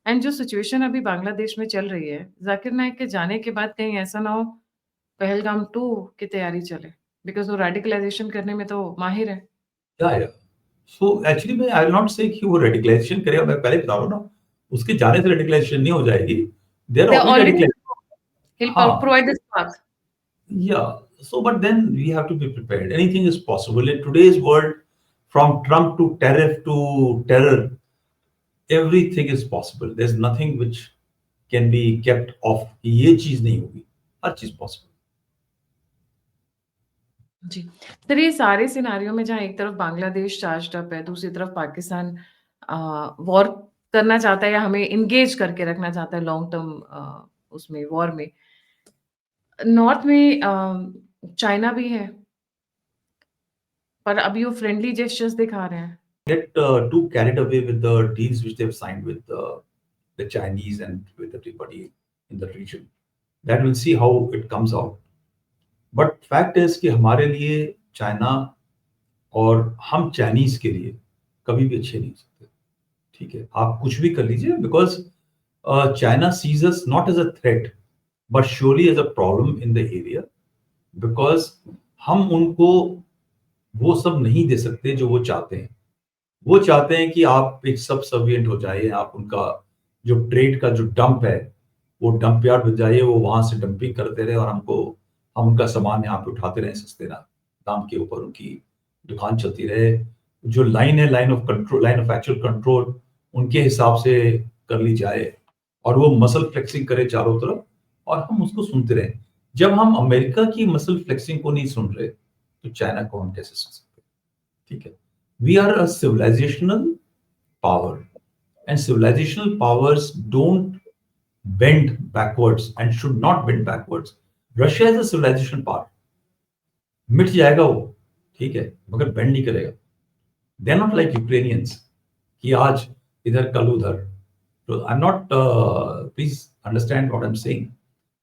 एंड जो सिचुएशन अभी बांग्लादेश में चल रही है, ज़ाकिर नाइक के जाने के बाद कहीं ऐसा ना हो पहलगाम 2 की तैयारी चले, बिकॉज़ वो रेडिकलाइज़ेशन करने में तो माहिर है। या सो एक्चुअली मैं आई विल नॉट से कि वो रेडिकलाइजेशन करेगा, मैं पहले बता रहा हूँ ना, उसके जाने से रेडिकलाइजेशन नहीं हो जाएगी। They are they already already radicalise. he'll हाँ, provide the spark. या so but then we have to be prepared, anything is possible in today's world, from Trump to tariff to terror, everything is possible, there is nothing which can be kept off, ये चीज नहीं होगी, हर चीज possible. जी। Sir ये सारे scenario में जहाँ एक तरफ बांग्लादेश चार्ज्ड अप है, दूसरी तरफ पाकिस्तान वॉर करना चाहता है या हमें एंगेज करके रखना चाहता है लॉन्ग टर्म उसमें वॉर में। नॉर्थ में चाइना भी है, पर अभी वो फ्रेंडली जेस्चर्स दिखा रहे हैं। Get too carried away with the deals which they've signed with the Chinese and with everybody in the region. That we'll see how it comes out. But fact है कि हमारे लिए चाइना और हम Chinese के लिए कभी भी अच्छे नहीं हो सकते, ठीक है? आप कुछ भी कर लीजिए, because China sees us not as a threat but surely as a problem in the area, because हम उनको वो सब नहीं दे सकते जो वो चाहते हैं। वो चाहते हैं कि आप एक सब सर्विएंट हो जाइए, आप उनका जो ट्रेड का जो डंप है, वो डंप यार्ड बन जाइए, वो वहां से डंपिंग करते रहे और हम उनका सामान यहाँ पे उठाते रहे सस्ते दाम के ऊपर, उनकी दुकान चलती रहे, जो लाइन है, line of control, line of actual control, उनके हिसाब से कर ली जाए, और वो मसल फ्लेक्सिंग करे चारों तरफ, और हम उसको सुनते रहे। जब हम अमेरिका की मसल फ्लेक्सिंग को नहीं सुन रहे, तो चाइना को हम कैसे सुन सकते हैं? ठीक है, we are a civilisational power, and civilisational powers don't bend backwards and should not bend backwards. Russia is a civilisation power, मिट जाएगा वो, ठीक है, मगर बेंड नहीं करेगा। They are not like Ukrainians कि आज इधर कल उधर। तो I am not, please understand what I am saying.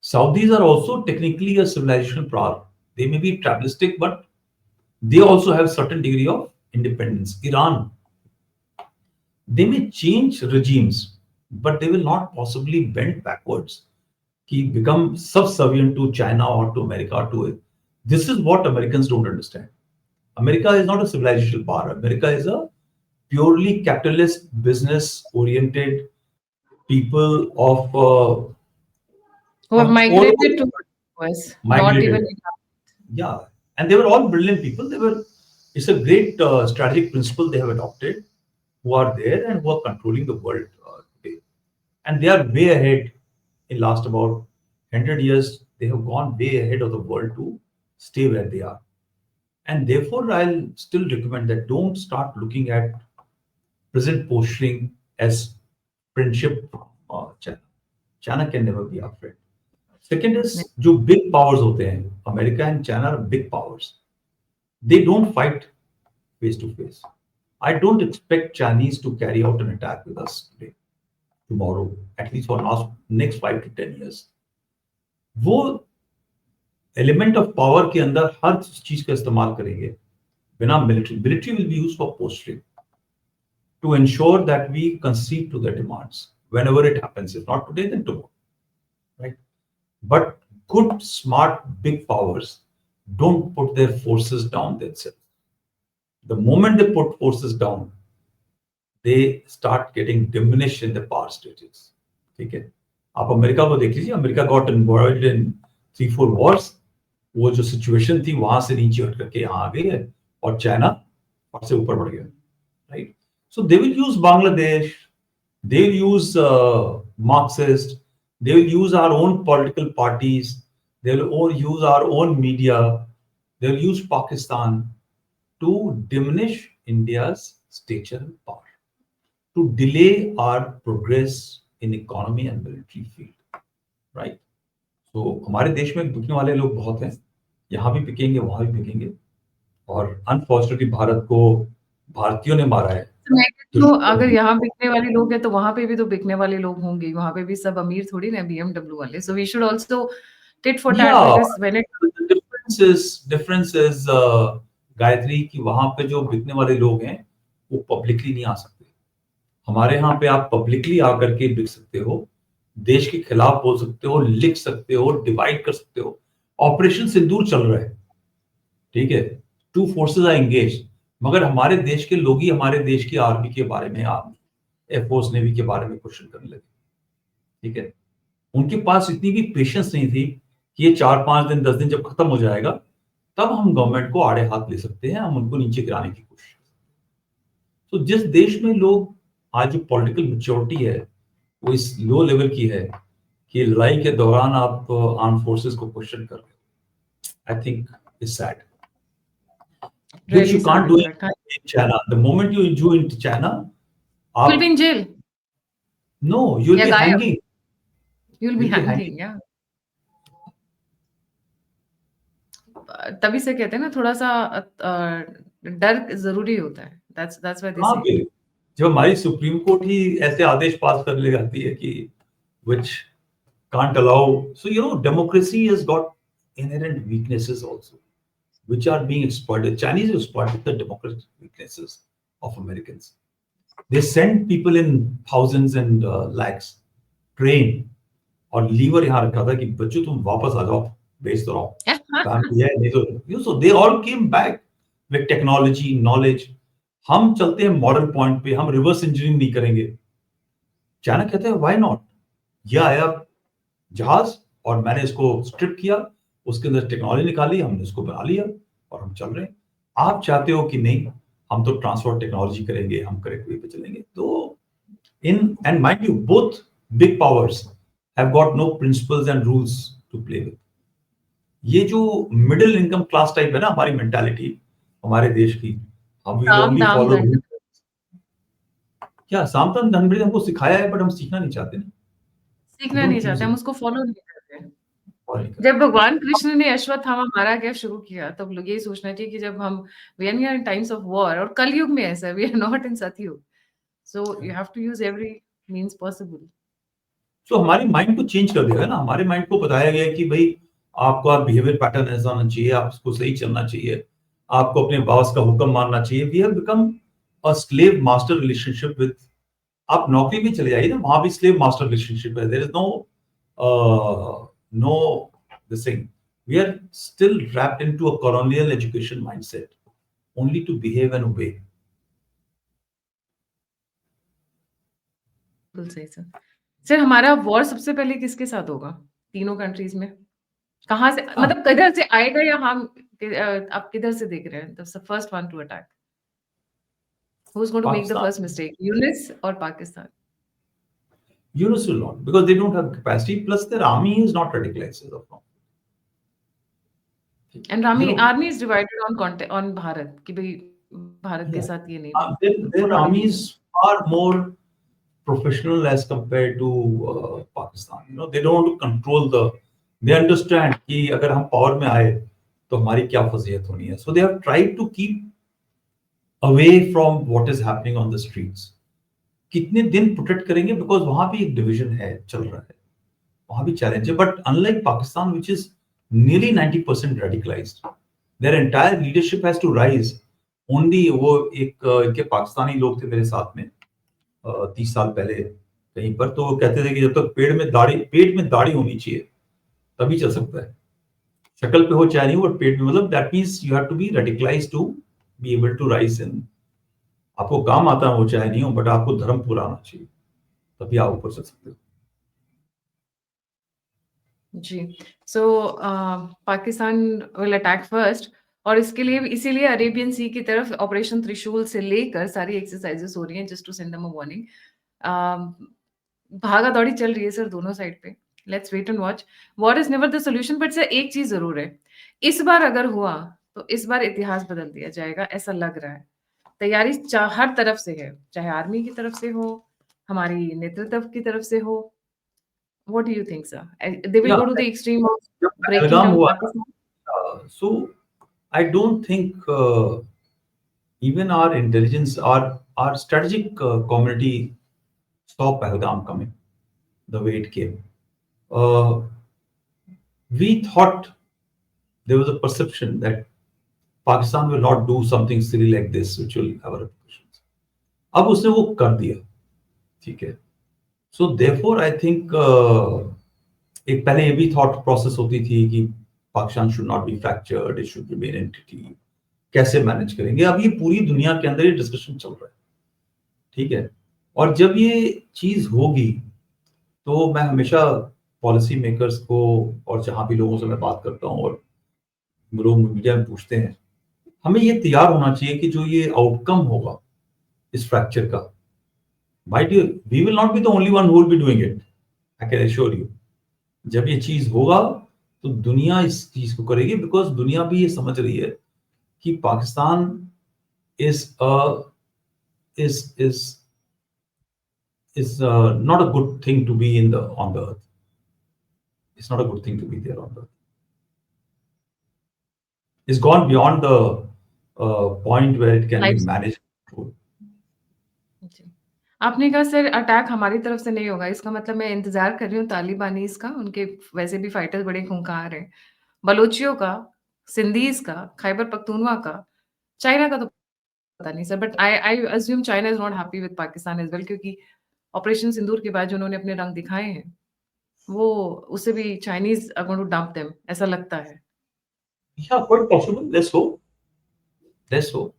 Saudis are also technically a civilization power. They may be tribalistic, but they also have certain degree of independence. Iran, they may change regimes, but they will not possibly bend backwards, ki become subservient to China or to America or to it. This is what Americans don't understand. America is not a civilization power. America is a purely capitalist, business-oriented people of Who have all over migrated the to world, US, not even migrated. in. Yeah, and they were all brilliant people. They were. It's a great strategic principle they have adopted, who are there and who are controlling the world today. And they are way ahead. In last about 100 years, they have gone way ahead of the world to stay where they are. And therefore, I'll still recommend that don't start looking at present posturing as friendship from China. China can never be our friend. Second is, जो big powers होते हैं, America and China are big powers. They don't fight face to face. I don't expect Chinese to carry out an attack with us today, tomorrow, at least for next 5 to 10 years. वो element of power के अंदर हर चीज का इस्तेमाल करेंगे बिना military will be used for postering to ensure that we concede to their demands whenever it happens. If not today, then tomorrow, right? But good, smart, big powers don't put their forces down themselves. The moment they put forces down, they start getting diminished in the power stages. ठीक है, आप America को देख लीजिए, America got involved इन 3-4 Wars, वो जो situation थी वहां से नीचे उठ करके यहाँ आ गई है, और चाइना और से ऊपर बढ़ गया, right? So they will use Bangladesh, they will use Marxist, they will use our own political parties, they will all use our own media, they will use Pakistan to diminish India's stature and power, to delay our progress in economy and military field, right? So हमारे देश में बिकने वाले लोग बहुत हैं, यहाँ भी बिकेंगे, वहां भी बिकेंगे, और अनफॉर्चुनेटली भारत को भारतीयों ने मारा है। मैं कहती हूँ, अगर यहाँ बिकने वाले लोग हैं तो वहां पे भी तो बिकने वाले लोग होंगे, वहां पे भी सब अमीर थोड़ी ना BMW वाले। So we should also tit for tat, Yeah, because when it the difference is Gayatri, कि वहां पे जो बिकने वाले लोग हैं वो पब्लिकली नहीं आ सकते। हमारे यहाँ पे आप पब्लिकली आकर के बिक सकते हो, देश के खिलाफ बोल सकते हो, लिख सकते हो, डिवाइड कर सकते हो। ऑपरेशन सिंदूर चल रहा है, ठीक है, 2 फोर्सेस आर एंगेज, मगर हमारे देश के लोग ही हमारे देश की आर्मी के बारे में, एयरफोर्स नेवी के बारे में क्वेश्चन करने लगे, ठीक है। उनके पास इतनी भी पेशेंस नहीं थी कि ये 4-5 दिन 10 दिन जब खत्म हो जाएगा तब हम गवर्नमेंट को आड़े हाथ ले सकते हैं, हम उनको नीचे गिराने की कोशिश। तो जिस देश में लोग आज जो पॉलिटिकल मेच्योरिटी है वो इस लो लेवल की है कि लड़ाई के दौरान आप आर्म फोर्सेस को क्वेश्चन कर रहे हो, आई think it's sad, which you really can't sad, do in in fact. China. The moment you do in China, You'll be in jail. no, you'll Yeah, be गायब. hanging. You'll be You'll be hanging, yeah. तभी से कहते हैं ना, थोड़ा सा डर जरूरी होता है। That's why they हाँ, say. जब हमारी सुप्रीम कोर्ट ही ऐसे आदेश पास कर ले जाती है कि which can't allow, so democracy has got inherent weaknesses also, which are being exploited. Chinese exploited the democratic weaknesses of Americans. They send people in thousands and lakhs, train, और liver यहाँ रखा था कि बच्चों तुम वापस आ जाओ, भेज तो रहा हूँ, काम किया है नहीं तो, so they all came back with technology, knowledge. हम चलते हैं मॉडल पॉइंट पे, हम रिवर्स इंजीनियरिंग नहीं करेंगे। चाइना कहते हैं व्हाई नॉट, ये आया जहाज और मैंने इसको स्ट्रिप किया, उसके अंदर टेक्नोलॉजी निकाली, हमने इसको बना लिया और हम चल रहे हैं। आप चाहते हो कि नहीं, हम तो ट्रांसपोर्ट टेक्नोलॉजी करेंगे, हम करेक्ट वे पे चलेंगे। तो इन and mind you both big powers have got no principles and rules to play with. ये जो मिडिल इनकम क्लास टाइप है ना हमारी मेंटालिटी हमारे देश की, हम विल काम ओनली दाम फॉलो दंड। रूल। क्या सामतन धनबीर हमको सिखाया है बट हम सीखना नहीं चाहते ना। सीखना नहीं डोंट यूज चाहते, हम इट। उसको फॉलो नहीं करते। और नहीं जब करते। भगवान कृष्ण ने अश्वत्थामा मारा क्या शुरू किया, तब लोग यही सोचना चाहिए कि जब हम we are in times of war, और कलयुग में ऐसा, we are not in Satyug, so you have to use every means possible. तो हमारे माइंड को चेंज कर दिया है ना। हमारे माइंड को बताया गया है कि भाई आपका बिहेवियर पैटर्न ऐसा होना चाहिए, आपको सही चलना चाहिए, आपको अपने बॉस का हुक्म मानना चाहिए। We have become a slave master relationship with. आप नौकरी में चले जाइए ना, वहां भी स्लेव मास्टर रिलेशनशिप है। There is no no this thing. We are still wrapped into a colonial education mindset only to behave and obey. बिल्कुल सही सर। सर, हमारा वॉर सबसे पहले किसके साथ होगा तीनों कंट्रीज में? कहाँ से, हाँ, मतलब किधर से आएगा, या हम आप किधर से देख रहे हैं the first one to attack? Who is going to make the first Pakistan. Mistake, Yunus और Pakistan? Yunus will not because they don't have capacity. Plus, their army is not radicalized as of now. And You army know, army is divided on Bharat, कि भाई भारत के yeah, साथ ये नहीं, their follow army नहीं। is far more professional as compared to Pakistan. You know, they don't want to control the. They understand कि अगर हम power में आए तो हमारी क्या फजीयत होनी है. So they have tried to keep away from what is happening on the streets. कितने दिन प्रोटेक्ट करेंगे बिकॉज वहां भी एक डिवीजन है चल रहा है, वहां भी चैलेंज है। But unlike Pakistan which is nearly 90% radicalised, their entire leadership has to rise. Only वो एक इनके पाकिस्तानी लोग थे मेरे साथ में 30 साल पहले कहीं पर, तो वो कहते थे कि जब तक पेट में दाढ़ी होनी चाहिए तभी चल सकता है। शक्ल पे हो चाहे नहीं हो, बट पेट में, मतलब that means you have to be radicalised to be able to rise in. आपको काम आता हो चाहे नहीं हो, बट आपको धर्म पूरा आना चाहिए, तभी आप ऊपर चल सकते हो। जी। सो पाकिस्तान विल अटैक फर्स्ट, और इसके लिए इसीलिए अरेबियन सी की तरफ ऑपरेशन त्रिशूल से लेकर सारी एक्सरसाइजेस हो रही हैं, just to send them a warning. भागा दौड़ी चल रही है सर दोनों साइड पे। Let's wait and watch. War is never the solution, but sir एक चीज जरूर है, इस बार अगर हुआ तो इस बार इतिहास बदल दिया जाएगा, ऐसा लग रहा है। तैयारी हर तरफ से है, चाहे आर्मी की तरफ से हो, हमारी नेतृत्व की तरफ से हो। What do you think, sir? They will या go to the extreme of जब breaking पहलगाम down हुआ Pakistan? ना, so I don't think even our intelligence, our strategic community saw Pahalgam coming the way it came. Uh, we thought there was a perception that Pakistan will not do something silly like this, which will have repercussions. अब उसने वो कर दिया, ठीक है। So therefore I think एक पहले ये भी थॉट प्रोसेस होती थी कि Pakistan should not be fractured, it should remain entity. कैसे मैनेज करेंगे, अब ये पूरी दुनिया के अंदर ये डिस्कशन चल रहा है, ठीक है। और जब ये चीज होगी तो मैं हमेशा पॉलिसी मेकर्स को, और जहां भी लोगों से मैं बात करता हूँ और लोग मीडिया में पूछते हैं, हमें ये तैयार होना चाहिए कि जो ये आउटकम होगा इस फ्रैक्चर का, my dear, we will not be the only one who will be doing it, I can assure you. जब ये चीज होगा तो दुनिया इस चीज को करेगी, बिकॉज दुनिया भी ये समझ रही है कि Pakistan is is not a good thing to be in the on the earth. It's not a good thing to be there on the earth. It's gone beyond the point where it can be Life. managed. Controlled. जी। आपने कहा sir attack हमारी तरफ से नहीं होगा, इसका मतलब मैं इंतजार कर रही हूँ तालिबानीज का, उनके वैसे भी फाइटर्स बड़े खूंखार हैं, बलोचियों का, सिंधीज का, खैबर पख्तूनवा का, चाइना का तो पता नहीं sir, but I I assume China is not happy with Pakistan as well, क्योंकि ऑपरेशन सिंदूर के बाद जो उन्होंने अपने रंग दिखाए हैं, वो उससे भी Chinese are going to dump them, ऐसा लगता है। Yeah, quite possible. Let's hope. Let's hope.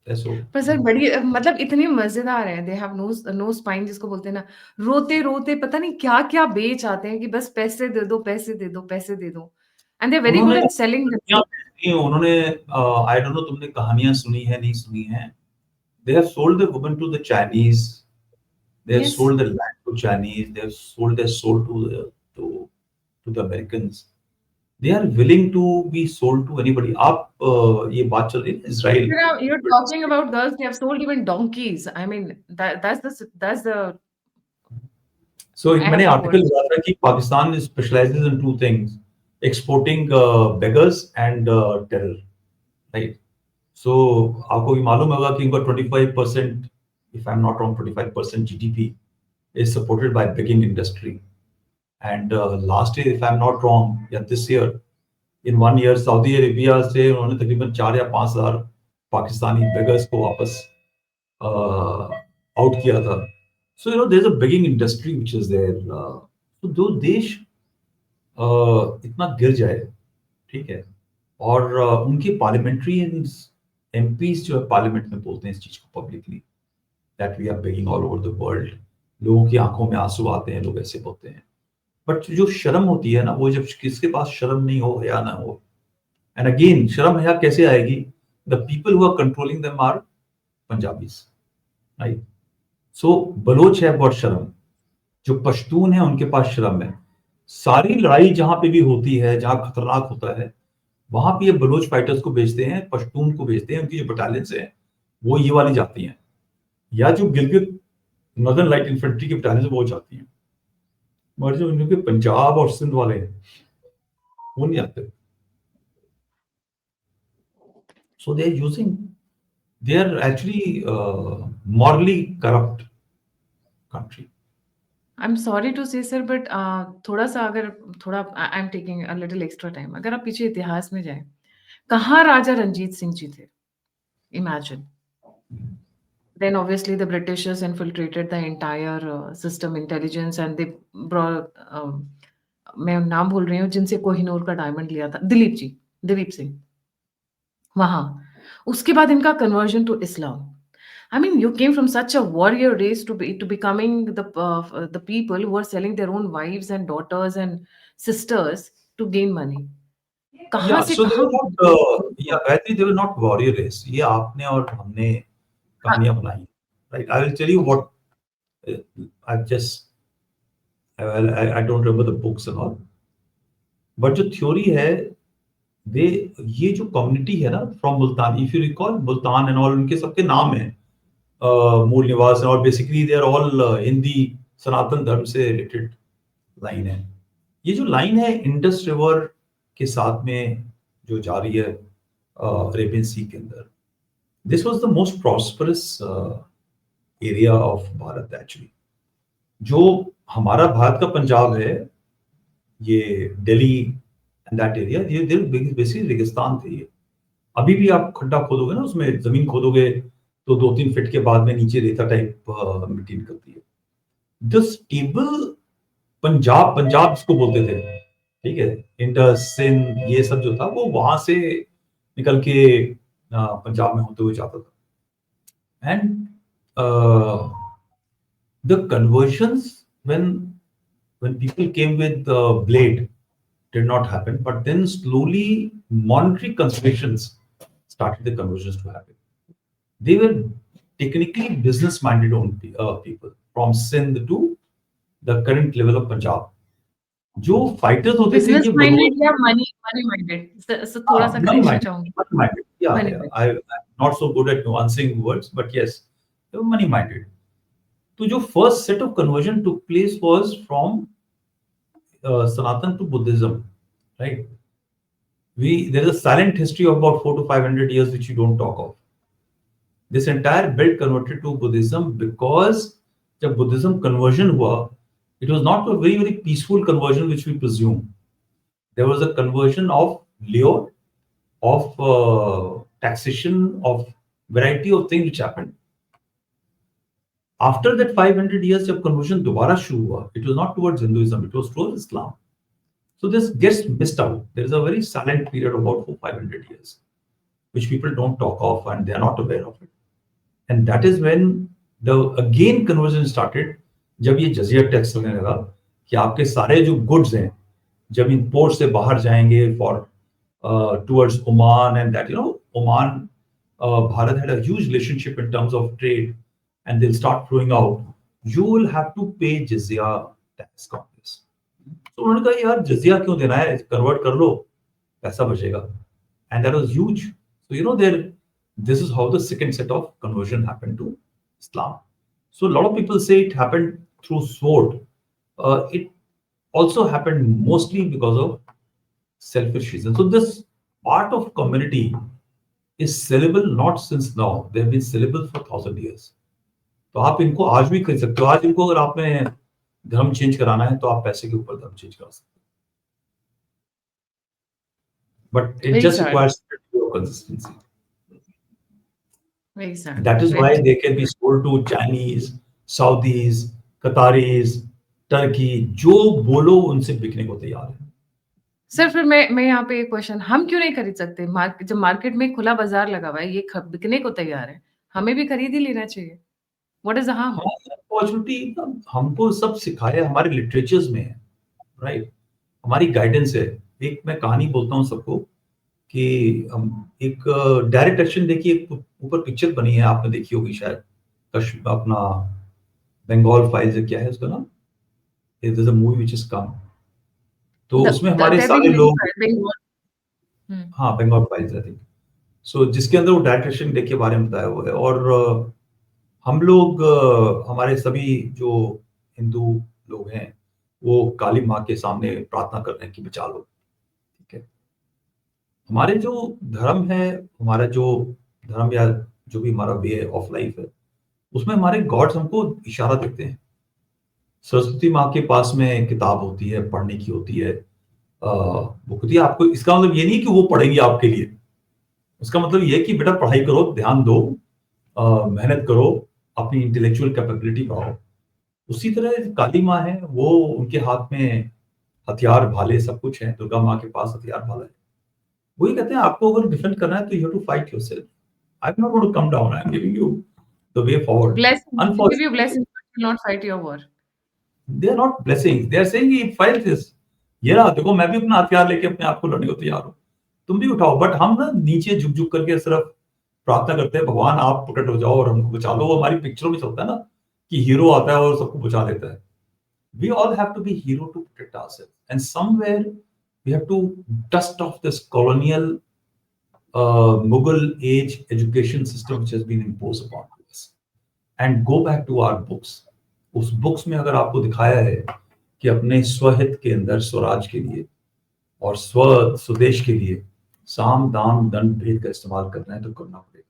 Let's hope. पर सर बड़ी मतलब इतने मजेदार है, they have no no spine जिसको बोलते हैं ना, रोते रोते पता नहीं क्या क्या बेच आते हैं कि बस पैसे दे दो पैसे दे दो पैसे दे दो, and they are very good उन्होंने एट सेलिंग दुनिया दिमसेल्फ। नहीं, उन्होंने आई डोंट नो तुमने कहानियां सुनी है नहीं सुनी है. They have sold the woman to the Chinese. They have Yes. sold the land to Chinese. They have sold their soul to to the Americans. They are willing to be sold to anybody. आप ये बात चल रही है Israel. You're talking about girls. They have sold even donkeys. I mean, that's the So एक मैंने act of article words. पढ़ा था कि Pakistan specializes in two things: exporting beggars and terror. Right. So आपको भी मालूम होगा कि इनका 25%, if I'm not wrong, 25% GDP is supported by begging industry. And last year, if I'm not wrong, yeah, this year, in 1 year, Saudi Arabia से उन्होंने तकरीबन 4 या 5 हजार पाकिस्तानी beggars को वापस आउट किया था. So there's a begging industry which is there. तो जो देश इतना गिर जाए, ठीक है, और उनके पार्लियामेंट्रियंस एमपीज जो है पार्लियामेंट में बोलते हैं इस चीज को publicly, that we are begging all over the world. लोगों की आंखों में आंसू आते हैं, लोग ऐसे बोलते हैं. बट जो शर्म होती है ना, वो जब किसके पास शर्म नहीं हो, हया ना हो. एंड अगेन, शर्म हया कैसे आएगी? The people who are controlling them are Punjabis, right? So Baloch है बहुत शर्म, जो पश्तून है उनके पास शर्म है. सारी लड़ाई जहां पे भी होती है, जहां खतरनाक होता है, वहां पे ये बलोच फाइटर्स को भेजते हैं, पश्तून को भेजते हैं. उनकी जो बटालियंस हैं वो ये वाली जाती हैं, या जो गिलगित नॉर्दर्न लाइट इन्फेंट्री की बटालियंस वो जाती हैं. मगर जो इनके पंजाब और सिंध वाले हैं वो नहीं आते. So they are using, they are actually morally corrupt country. I'm sorry to say, sir, but थोड़ा सा अगर थोड़ा I'm taking a little extra time. अगर आप पीछे इतिहास में जाएं, कहाँ राजा रंजीत सिंह जी थे? Imagine. Then obviously the Britishers infiltrated the entire system, intelligence, and they brought. मैं नाम भूल रही हूँ जिनसे कोहिनूर का डायमंड लिया था, दिलीप जी, दिलीप सिंह. वहां उसके बाद इनका conversion to Islam. I mean, you came from such a warrior race to becoming the people who are selling their own wives and daughters and sisters to gain money. कहाँ Yeah, से so they कहाँ? were not, yeah, Gayatri, they were not warrior race. ये आपने और हमने हाँ, कहानियां बनाई, right? I will tell you what uh, I've just, I don't remember the books and all, but जो थ्योरी है, दे ये जो कम्युनिटी है ना from Multan, if you recall Multan and all, उनके सबके नाम है मूल निवास, और basically they are all Hindi Sanatan Dharma से रिलेटेड लाइन है. ये जो लाइन है इंडस रिवर के साथ में जो जा रही है अरेबियन सी के अंदर, this was the most prosperous area of Bharat actually. जो हमारा भारत का पंजाब है, ये दिल्ली एंड दैट एरिया, ये बेसिकली रेगिस्तान थे. ये अभी भी आप खड्डा खोदोगे ना, उसमें जमीन खोदोगे तो 2-3 फीट के बाद में नीचे रेता टाइप मिट्टी निकलती है. द स्टेबल पंजाब, पंजाब इसको बोलते थे, ठीक है, इंडस सिंध ये सब जो था वो वहां से निकल के पंजाब में होते हुए जाता था. And the convergence when people came with blade did not happen, but then slowly monetary considerations started the conversions to happen. They were technically business minded people from Sindh to the current level of Punjab. जो fighters होते थे business ये minded या money minded? सो थोड़ा सा money correction minded, चाहूंगी. money minded. Yeah, money yeah. Minded. I'm not so good at nuancing words, but yes, they were money minded. तो जो first set of conversion took place was from Sanatan to Buddhism, right? There is a silent history of about 400 to 500 years which you don't talk of. This entire belt converted to Buddhism because जब Buddhism conversion हुआ, it was not a very peaceful conversion which we presume. There was a conversion of lure, of taxation, of variety of things which happened. After that 500 years जब conversion दोबारा शुरू हुआ, it was not towards Hinduism, it was towards Islam. So this gets missed out. There is a very silent period of about 400-500 years, which people don't talk of and they are not aware of it. And that is when the again conversion started, जब ये जजिया tax लगने लगा कि आपके सारे जो goods हैं जब इन पोर्ट से बाहर जाएंगे for towards Oman, and that, Oman, Bharat had a huge relationship in terms of trade, and they'll start flowing out. You will have to pay jizya tax on this. So उन्होंने कहा यार जजिया क्यों देना है, convert कर लो, पैसा बचेगा. And that was huge. So this is how the second set of conversion happened to Islam. So a lot of people say it happened through sword. It also happened mostly because of selfish reasons. So this part of community is sellable not since now. They have been sellable for 1,000 years. तो आप इनको आज भी खरीद सकते हो. आज इनको अगर आपने धर्म चेंज कराना है तो आप पैसे के ऊपर धर्म चेंज करा सकते हो. But it Very just sad. requires a degree of consistency. Very sad. That is Very why sad. they can be sold to Chinese, Saudis, Qataris, Turkey. जो बोलो उनसे बिकने को तैयार है. सर फिर मैं यहाँ पे एक क्वेश्चन, हम क्यों नहीं खरीद सकते? जब मार्केट में खुला बाजार लगा हुआ है, ये बिकने को तैयार है, हमें भी खरीद ही लेना चाहिए. What is the harm? Opportunity हमको सब सिखाया, हमारे लिटरेचर्स में है, राइट. हमारी गाइडेंस है. एक मैं कहानी बोलता हूँ सबको कि हम एक डायरेक्ट एक्शन देखिए, ऊपर पिक्चर बनी है, आपने देखी होगी शायद, अपना बंगाल फाइल्स, क्या है उसका नाम, it is a movie which is come. तो उसमें हमारे सारे लोग, हाँ, बंगाल फाइल्स आई थिंक. सो जिसके अंदर वो डायरेक्ट एक्शन डे के बारे में बताया हुआ है. और हम लोग, हमारे सभी जो हिंदू लोग हैं वो काली माँ के सामने प्रार्थना कर रहे हैं कि बचा लो. ठीक है. हमारे जो धर्म है, हमारा जो धर्म या जो भी हमारा वे ऑफ लाइफ है, उसमें हमारे गॉड्स हमको इशारा देते हैं. सरस्वती माँ के पास में किताब होती है, पढ़ने की होती है, बुक होती है. आपको इसका मतलब ये नहीं कि वो पढ़ेंगी आपके लिए. उसका मतलब ये है कि बेटा पढ़ाई करो, ध्यान दो, मेहनत करो, अपनी इंटेलेक्चुअल कैपेबिलिटी बढ़ाओ. उसी तरह काली माँ है, वो उनके हाथ में हथियार भाले सब कुछ है. दुर्गा माँ के पास हथियार भाला है. वही कहते हैं आपको अगर डिफेंड करना है तो you have to fight yourself. I am not going to come down, I am giving you the way forward. give you blessings, but will not fight your war. They are not blessings, they are saying कि fight this. ये रहा देखो, मैं भी अपना हथियार लेके अपने आप को लड़ने को तैयार हूँ, तुम भी उठाओ. बट हम ना नीचे झुक झुक करके सिर्फ प्रार्थना करते हैं, भगवान आप प्रकट हो जाओ और हमको बचा लो. वो हमारी पिक्चरों में चलता है ना कि हीरो आता है और सबको बचा लेता है. We all have to be hero to protect ourselves, and somewhere we have to dust off this colonial Mughal age education system which has been imposed upon us and go back to our books. उस books में अगर आपको दिखाया है कि अपने स्वहित के अंदर, स्वराज के लिए और स्वदेश के लिए साम दाम दंड भेद का इस्तेमाल करना है तो करना पड़ेगा.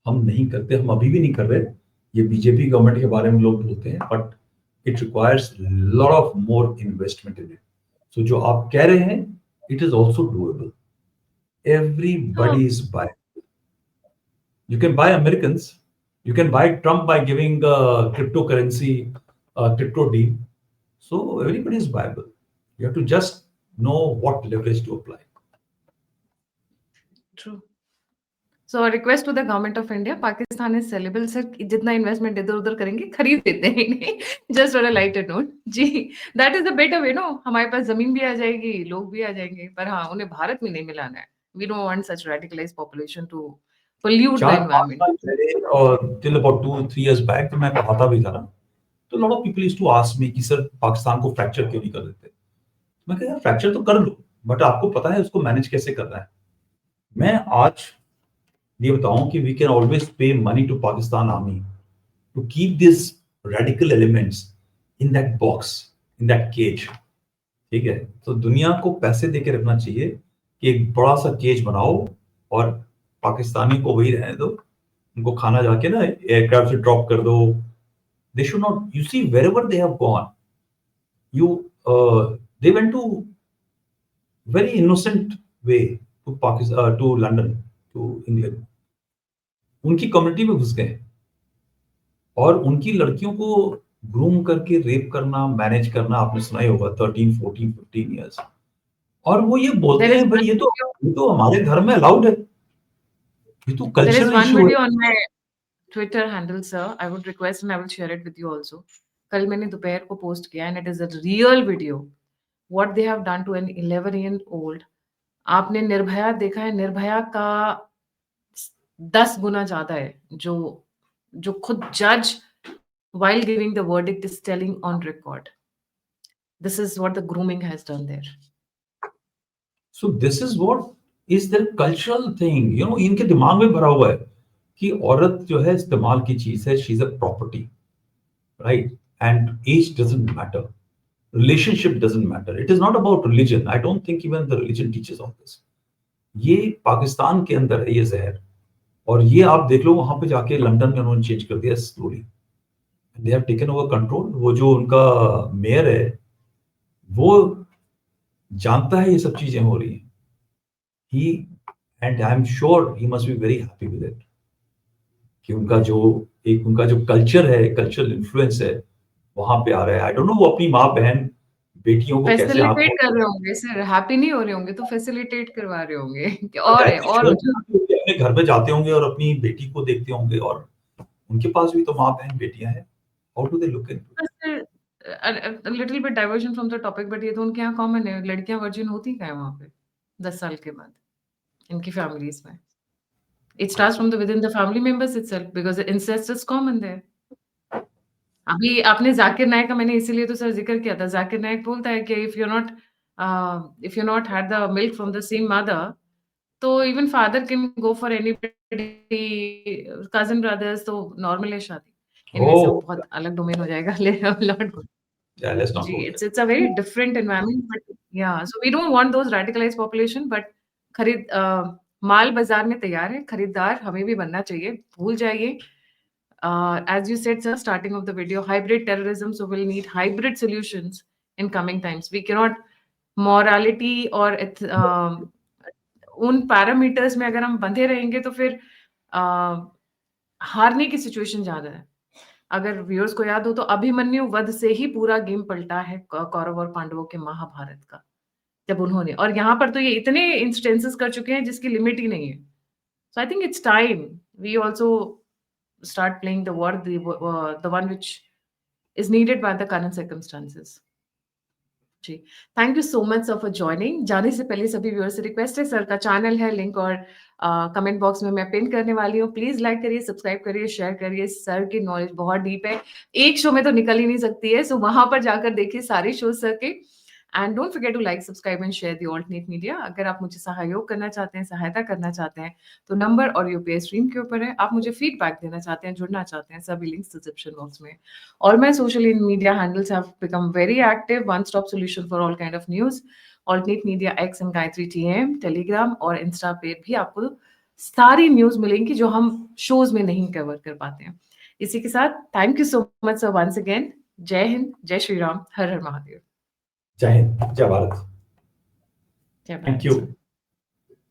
हम नहीं करते, हम अभी भी नहीं कर रहे. ये बीजेपी गवर्नमेंट के बारे में लोग बोलते हैं, but it requires lot of more investment in it. So जो आप कह रहे हैं, it is also doable. Everybody is buying. You can buy Americans. You can buy Trump by giving cryptocurrency, crypto deal. So everybody is viable. You have to just know what leverage to apply. True. So a request to the government of India, Pakistan is sellable. Sir, जितना investment इधर उधर करेंगे खरीद देते हैं नहीं. Just on a lighter note, ji, that is the better way, no? हमारे पास जमीन भी आ जाएगी, लोग भी आ जाएंगे, पर हाँ, उन्हें भारत में नहीं मिलाना है. We don't want such radicalized population to pollute the 4-5 environment. साल पहले और till about 2-3 years back तो मैं पढ़ाता भी था ना, तो lot of people used to ask me कि सर पाकिस्तान को फ्रैक्चर क्यों नहीं कर देते. मैं कहा यार फ्रैक्चर तो कर लो, बट आपको पता है उसको मैनेज कैसे करना है. मैं आज ये बताऊं कि we can always pay money to Pakistan army to keep this radical elements in that box, in that cage. ठीक है. तो दुनिया को पैसे देके रखना चाहिए कि एक बड़ा सा केज बनाओ और पाकिस्तानी को वही रहने दो. उनको खाना जाके ना एयरक्राफ्ट से ड्रॉप कर दो. They should not, you see wherever they have gone, you they went to very innocent way to Pakistan, to London, to England. उनकी कम्युनिटी में घुस गए और उनकी लड़कियों को ग्रूम करके रेप करना, मैनेज करना, आपने सुना ही होगा, 13, 14, 15 इयर्स. और वो ये बोलते There is हैं भाई one ये तो हमारे धर्म में अलाउड है, ये तो there is cultural one issue है. video on my Twitter handle, sir. I would request and I will share it with you also. कल मैंने दोपहर को पोस्ट किया and it is a real video. What they have done to an 11-year-old आपने निर्भया देखा है, निर्भया का 10 गुना ज्यादा है जो जो खुद जज while giving the verdict is telling on record. This is what the grooming has done there. So this is what is their cultural thing. You know, इनके दिमाग में भरा हुआ है कि औरत जो है इस्तेमाल की चीज है, she is a property, right? And age doesn't matter, relationship doesn't matter. It is not about religion. I don't think even the religion teaches all this. ये पाकिस्तान के अंदर है ये जहर, और ये आप देख लो वहां पे जाके लंदन में उन्होंने चेंज कर दिया slowly. They have taken over control. वो जो उनका मेयर है वो जानता है ये सब चीजें हो रही हैं. He and I am sure he must be very happy with it कि उनका जो कल्चर है, कल्चरल इन्फ्लुएंस है वहां पे आ रहा है. आई डोंट नो वो अपनी माँ बहन बेटियों को कैसे फैसिलिटेट कर रहे होंगे सर, हैप्पी नहीं हो रहे होंगे तो फैसिलिटेट करवा रहे होंगे कि और है और अपने घर में जाते होंगे और अपनी बेटी को देखते होंगे, और उनके पास भी तो माँ बहन बेटियां हैं. How do they look in? Little bit diversion from the topic, but ये तो उनके यहाँ कॉमन है. लड़कियां वर्जिन होती क्या है वहां पे 10 साल के बाद इनकी फैमिलीज में? It starts from the within the family members itself because incest is common there. अभी आपने जाकिर नायक का मैंने इसीलिए तो सर जिक्र किया था. जाकिर नायक बोलता है कि if you're not had the milk from the same mother, तो even father can go for anybody, cousin brothers, तो normal है शादी. Anyway, सब बहुत अलग डोमेन हो जाएगा. Lord God. Yeah, let's not ji, go it's a very different environment, but yeah, so we don't want those radicalized population, but माल बाजार में तैयार है, खरीदार हमें भी बनना चाहिए. भूल जाइए. As you said, sir, starting of the video, hybrid terrorism, so we'll need hybrid solutions in coming times. We cannot morality और उन पैरामीटर्स में अगर हम बंधे रहेंगे तो फिर हारने की सिचुएशन ज्यादा है. अगर व्यूअर्स को याद हो तो अभिमन्यु वध से ही पूरा गेम पलटा है कौरव और पांडवों के महाभारत का, जब उन्होंने, और यहाँ पर तो ये इतने इंस्टेंसेस कर चुके हैं जिसकी लिमिट ही नहीं है. So I think it's time we also start playing the one which is needed by the current circumstances. जी, thank you so much sir for joining. जाने से पहले सभी व्यूअर्स से रिक्वेस्ट है, सर का चैनल है, लिंक और कमेंट बॉक्स में मैं पिन करने वाली हूँ. प्लीज लाइक करिए, सब्सक्राइब करिए, शेयर करिए. सर की नॉलेज बहुत डीप है, एक शो में तो निकल ही नहीं सकती है. सो वहां पर जाकर देखिए सारे शो सर के. And don't forget to like, subscribe and share the alternate media. अगर आप मुझे सहयोग करना चाहते हैं, सहायता करना चाहते हैं, तो नंबर और यूपीआई स्क्रीन के ऊपर है. आप मुझे फीडबैक देना चाहते हैं, जुड़ना चाहते हैं, सभी लिंक्स डिस्क्रिप्शन बॉक्स में. All my social media handles have become very active. One-stop solution for all kind of news. Alternate Media X and Gayatri TM, Telegram और Insta पे भी आपको सारी न्यूज मिलेंगी जो हम शोज में नहीं कवर कर पाते हैं. इसी के साथ thank you so much sir once again. जय हिंद, जय श्री राम, हर हर महादेव. जय हिंद, जय भारत. जय भारत. Thank you.